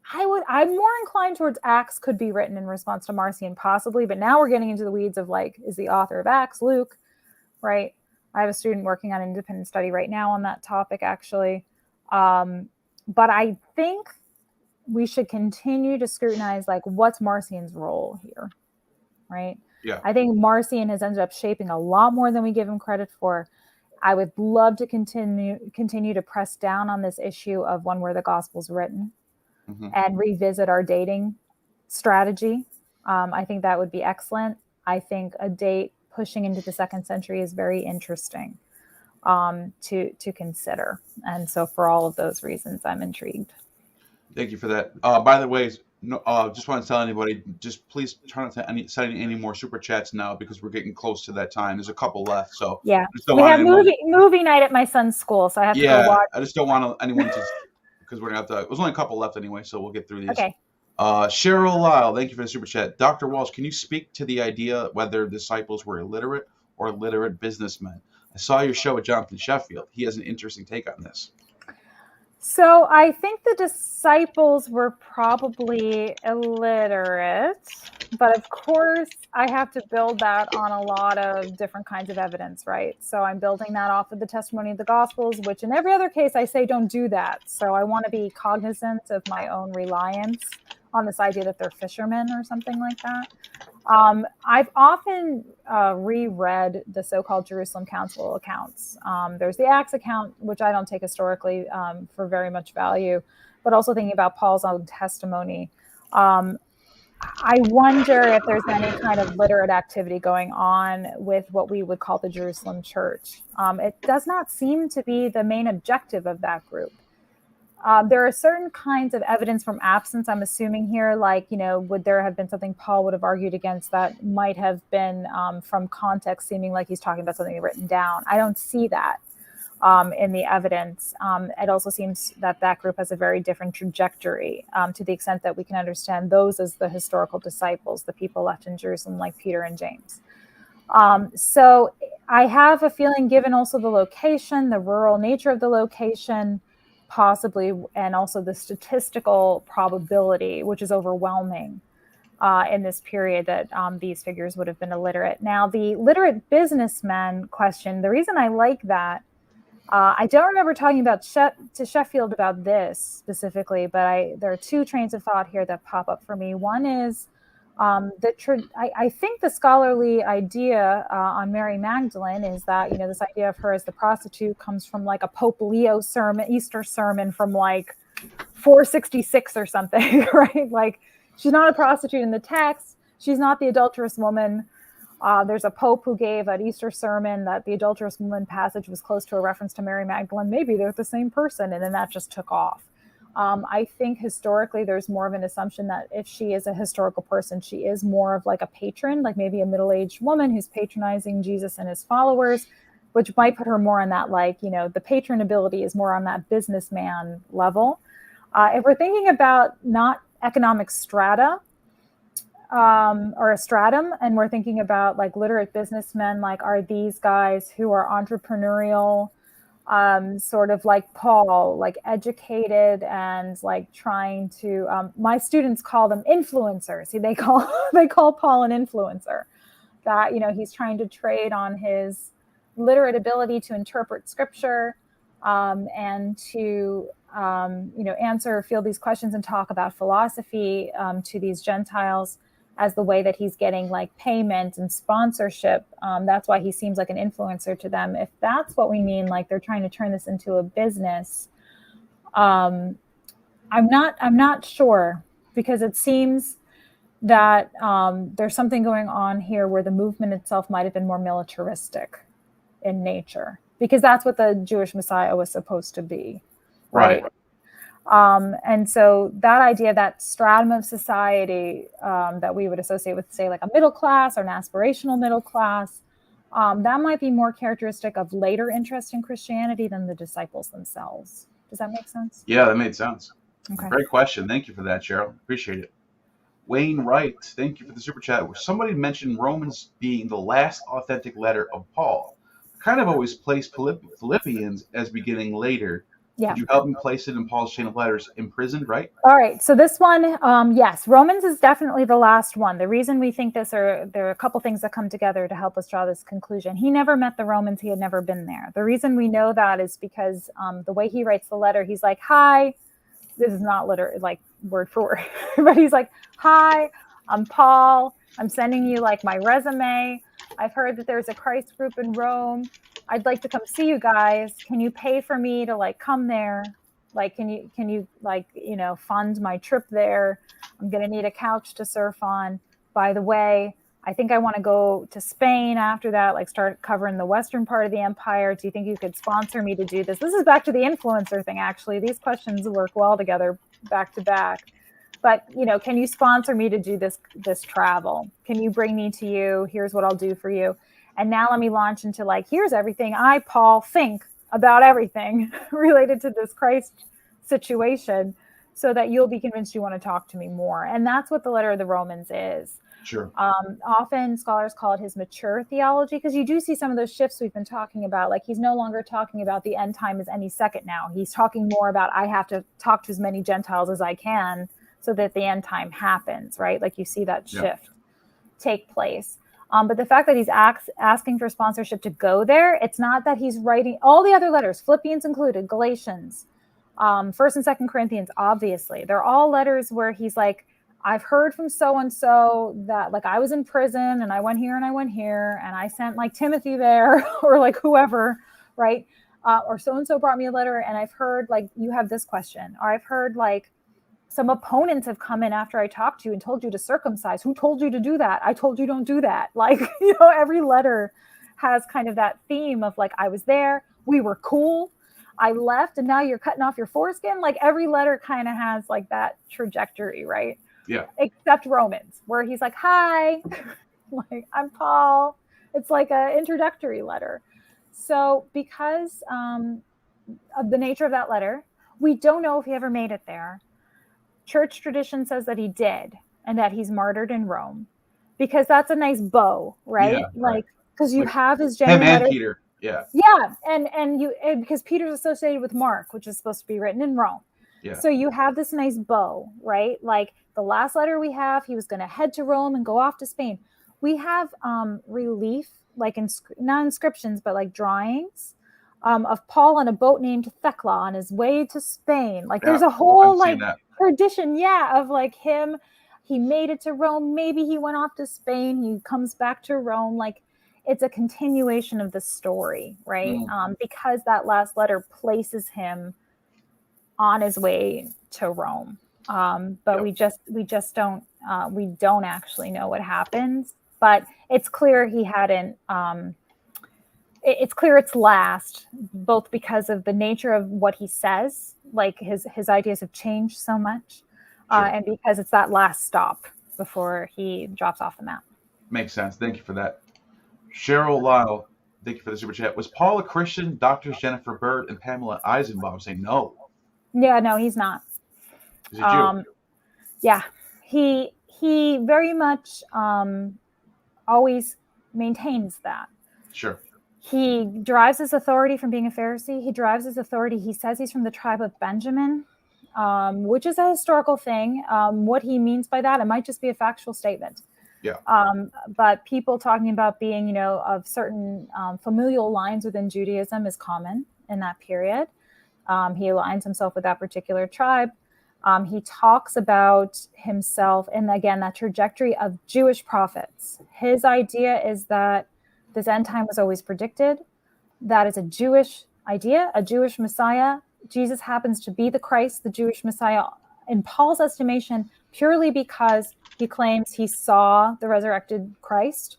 I'm more inclined towards Acts could be written in response to Marcion, possibly, but now we're getting into the weeds of like, is the author of Acts Luke, right? I have a student working on an independent study right now on that topic, actually. But I think we should continue to scrutinize, like, what's Marcion's role here, right? Yeah. I think Marcion has ended up shaping a lot more than we give him credit for. I would love to continue to press down on this issue of when were the Gospels written, and revisit our dating strategy. I think that would be excellent. I think a date pushing into the 2nd century is very interesting to consider. And so for all of those reasons, I'm intrigued. Thank you for that. By the way, just want to tell anybody, just please try not to send any more super chats now, because we're getting close to that time. There's a couple left, so yeah, we have movie night at my son's school, so I have to go watch. I just don't want anyone to, because we're gonna have to. There's only a couple left anyway, so we'll get through these. Okay. Cheryl Lyle, thank you for the super chat. Dr. Walsh, can you speak to the idea whether disciples were illiterate or literate businessmen? I saw your show with Jonathan Sheffield. He has an interesting take on this. So I think the disciples were probably illiterate, but of course I have to build that on a lot of different kinds of evidence, right? So I'm building that off of the testimony of the Gospels, which in every other case I say don't do that. So I want to be cognizant of my own reliance on this idea that they're fishermen or something like that. I've often reread the so-called Jerusalem Council accounts. There's the Acts account, which I don't take historically for very much value, but also thinking about Paul's own testimony. I wonder if there's any kind of literate activity going on with what we would call the Jerusalem church. It does not seem to be the main objective of that group. There are certain kinds of evidence from absence, I'm assuming here, like, would there have been something Paul would have argued against that might have been from context, seeming like he's talking about something written down. I don't see that in the evidence. It also seems that that group has a very different trajectory to the extent that we can understand those as the historical disciples, the people left in Jerusalem like Peter and James. So I have a feeling, given also the location, the rural nature of the location, possibly, and also the statistical probability, which is overwhelming in this period, that these figures would have been illiterate. Now, the literate businessmen question, the reason I like that, I don't remember talking about to Sheffield about this specifically, but there are two trains of thought here that pop up for me. One is I think the scholarly idea on Mary Magdalene is that, this idea of her as the prostitute comes from like a Pope Leo sermon, Easter sermon from like 466 or something, right? Like, she's not a prostitute in the text. She's not the adulterous woman. There's a Pope who gave an Easter sermon that the adulterous woman passage was close to a reference to Mary Magdalene. Maybe they're the same person. And then that just took off. I think historically there's more of an assumption that if she is a historical person, she is more of like a patron, like maybe a middle-aged woman who's patronizing Jesus and his followers, which might put her more on that, like, the patron ability is more on that businessman level. If we're thinking about not economic strata, or a stratum, and we're thinking about like literate businessmen, like, are these guys who are entrepreneurial, sort of like Paul, like educated and like trying to, my students call them influencers. See, they call Paul an influencer, that, he's trying to trade on his literate ability to interpret scripture, and to, answer, field these questions and talk about philosophy, to these Gentiles as the way that he's getting like payment and sponsorship. That's why he seems like an influencer to them. If that's what we mean, like they're trying to turn this into a business, I'm not sure, because it seems that there's something going on here where the movement itself might have been more militaristic in nature, because that's what the Jewish Messiah was supposed to be, right? And so that idea, that stratum of society that we would associate with, say, like a middle class or an aspirational middle class, that might be more characteristic of later interest in Christianity than the disciples themselves. Does that make sense? Yeah, that made sense. Okay. Great question. Thank you for that, Cheryl. Appreciate it. Wayne Wright, thank you for the super chat. Somebody mentioned Romans being the last authentic letter of Paul. Kind of always placed Philippians as beginning later. Yeah. Could you help me place it in Paul's chain of letters? Imprisoned, right? All right. So this one, yes, Romans is definitely the last one. The reason we think this, there are a couple things that come together to help us draw this conclusion. He never met the Romans. He had never been there. The reason we know that is because the way he writes the letter, he's like, hi, this is not literally like word for word, but he's like, hi, I'm Paul. I'm sending you like my resume. I've heard that there's a Christ group in Rome. I'd like to come see you guys. Can you pay for me to like come there? Like, can you like, fund my trip there? I'm going to need a couch to surf on. By the way, I think I want to go to Spain after that, like start covering the western part of the empire. Do you think you could sponsor me to do this? This is back to the influencer thing, actually. These questions work well together back to back. But, can you sponsor me to do this travel? Can you bring me to you? Here's what I'll do for you. And now let me launch into like, here's everything I, Paul, think about everything related to this Christ situation, so that you'll be convinced you want to talk to me more. And that's what the letter of the Romans is. Sure. Often scholars call it his mature theology, because you do see some of those shifts we've been talking about. Like, he's no longer talking about the end time as any second now. He's talking more about, I have to talk to as many Gentiles as I can so that the end time happens, right? Like, you see that shift take place. But the fact that he's asking for sponsorship to go there, it's not that he's writing all the other letters, Philippians included, Galatians, 1st and 2nd Corinthians, obviously. They're all letters where he's like, I've heard from so-and-so that like I was in prison and I went here and I went here and I sent like Timothy there or like whoever, right? Or so-and-so brought me a letter and I've heard like you have this question, or I've heard like some opponents have come in after I talked to you and told you to circumcise. Who told you to do that? I told you don't do that. Like, every letter has kind of that theme of like, I was there, we were cool, I left, and now you're cutting off your foreskin. Like, every letter kind of has like that trajectory, right? Yeah. Except Romans, where he's like, hi, like, I'm Paul. It's like an introductory letter. So because of the nature of that letter, we don't know if he ever made it there. Church tradition says that he did, and that he's martyred in Rome, because that's a nice bow, right? Yeah, like, because you like have his genuine him and letters. Peter. Yeah. Yeah, and because Peter's associated with Mark, which is supposed to be written in Rome. Yeah. So you have this nice bow, right? Like, the last letter we have, he was going to head to Rome and go off to Spain. We have relief, like not inscriptions, but like drawings of Paul on a boat named Thecla on his way to Spain. Like, there's a whole like tradition, of like him. He made it to Rome. Maybe he went off to Spain. He comes back to Rome. Like, it's a continuation of the story, right? Because that last letter places him on his way to Rome. But we just don't actually know what happens. But it's clear he hadn't. It's clear it's last, both because of the nature of what he says, like his ideas have changed so much, and because it's that last stop before he drops off the map. Makes sense. Thank you for that. Cheryl Lyle, thank you for the super chat. Was Paul a Christian? Doctors Jennifer Bird and Pamela Eisenbaum say no. Yeah, no, he's not. Is he Jew? Yeah, he very much always maintains that. Sure. He derives his authority from being a Pharisee. He derives his authority. He says he's from the tribe of Benjamin, which is a historical thing. What he means by that, it might just be a factual statement. Yeah. But people talking about being, of certain familial lines within Judaism is common in that period. He aligns himself with that particular tribe. He talks about himself, and again, that trajectory of Jewish prophets. His idea is that this end time was always predicted. That is a Jewish idea, a Jewish Messiah. Jesus happens to be the Christ, the Jewish Messiah, in Paul's estimation, purely because he claims he saw the resurrected Christ,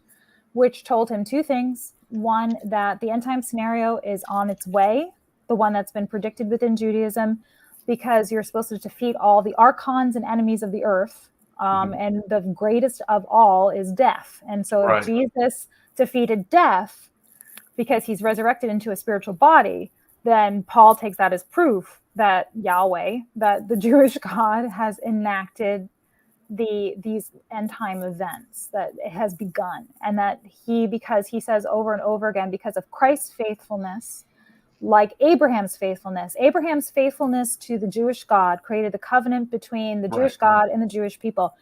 which told him two things. One, that the end time scenario is on its way, the one that's been predicted within Judaism, because you're supposed to defeat all the archons and enemies of the earth. And the greatest of all is death. And so if Jesus defeated death because he's resurrected into a spiritual body, then Paul takes that as proof that Yahweh, that the Jewish God, has enacted these end time events, that it has begun, and that because he says over and over again, because of Christ's faithfulness, like Abraham's faithfulness to the Jewish God created the covenant between the Jewish God and the Jewish people.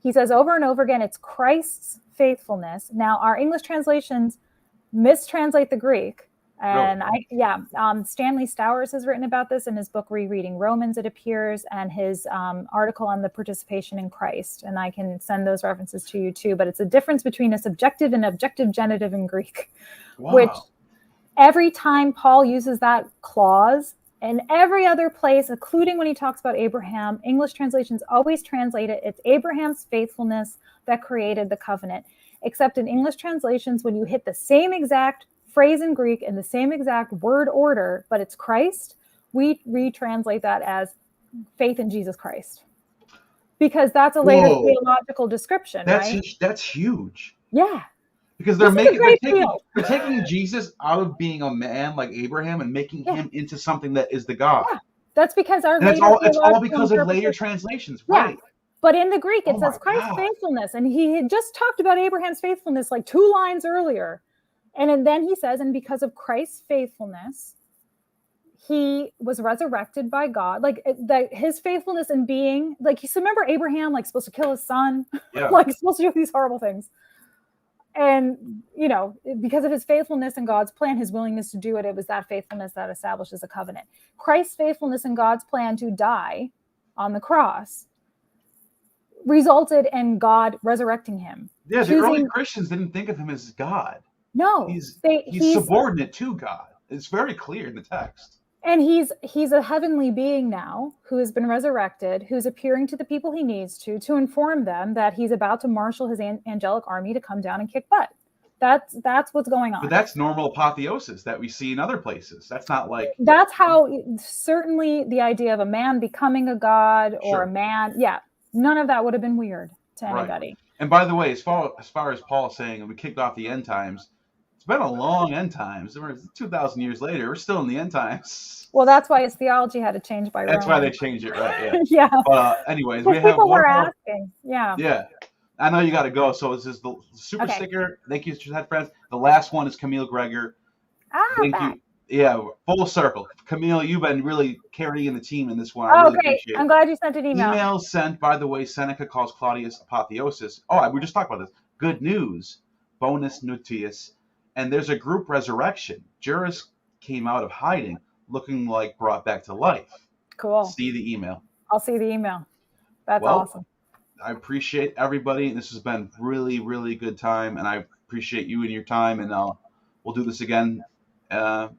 He says over and over again, it's Christ's faithfulness. Now, our English translations mistranslate the Greek. And Stanley Stowers has written about this in his book, Rereading Romans, it appears, and his article on the participation in Christ. And I can send those references to you too, but it's a difference between a subjective and objective genitive in Greek, which every time Paul uses that clause, and every other place, including when he talks about Abraham, English translations always translate it. It's Abraham's faithfulness that created the covenant. Except in English translations, when you hit the same exact phrase in Greek in the same exact word order, but it's Christ, we retranslate that as faith in Jesus Christ. Because that's a later theological description, right? That's huge. Yeah. Because they're taking Jesus out of being a man like Abraham and making him into something that is the God. Yeah. That's because it's all because of later translations, right? But in the Greek, it says Christ's faithfulness, and he had just talked about Abraham's faithfulness like 2 lines earlier, and then he says, and because of Christ's faithfulness, he was resurrected by God. Like that, his faithfulness in being like, so remember Abraham, like supposed to kill his son, like supposed to do these horrible things. And, because of his faithfulness in God's plan, his willingness to do it, it was that faithfulness that establishes a covenant. Christ's faithfulness in God's plan to die on the cross resulted in God resurrecting him. Yeah, the early Christians didn't think of him as God. No. He's subordinate to God. It's very clear in the text. And he's a heavenly being now who has been resurrected, who's appearing to the people he needs to inform them that he's about to marshal his angelic army to come down and kick butt. That's what's going on. But that's normal apotheosis that we see in other places. That's not like... That's how, certainly the idea of a man becoming a god or Sure. a man, none of that would have been weird to anybody. Right. And by the way, as far as Paul saying, we kicked off the end times, it's been a long end times. 2,000 years later, we're still in the end times. Well, that's why his theology had to change by That's Rome. why they changed it, right? Yeah. But anyways, we have people one were more. asking. Yeah. Yeah. I know you got to go. So this is the super sticker. Thank you, friends. The last one is Camille Greger. Thank you. Yeah, full circle. Camille, you've been really carrying the team in this one. I really great. appreciate it. I'm glad you sent an email. Email sent, by the way, Seneca calls Claudius apotheosis. Oh, we just talked about this. Good news. Bonus nutius. And there's a group resurrection. Juris came out of hiding, looking like brought back to life. Cool. See the email. I'll see the email. That's Well, awesome. I appreciate everybody. This has been really, really good time, and I appreciate you and your time. And we'll do this again,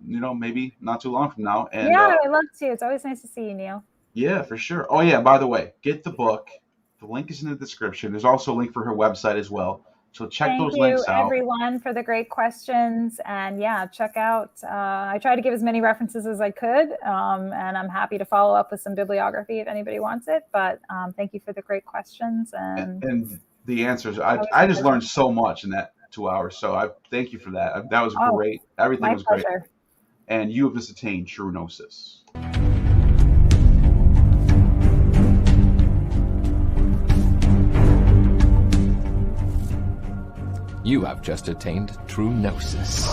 maybe not too long from now. And, I'd love to. It's always nice to see you, Neil. Yeah, for sure. Oh, yeah, by the way, get the book. The link is in the description. There's also a link for her website as well. So check those links out. Thank you, everyone, for the great questions. And check out. I tried to give as many references as I could, and I'm happy to follow up with some bibliography if anybody wants it. But thank you for the great questions and the answers. I just learned so much in that 2 hours. So I thank you for that. That was great. Everything was great. And you have just attained true gnosis. You have just attained true gnosis.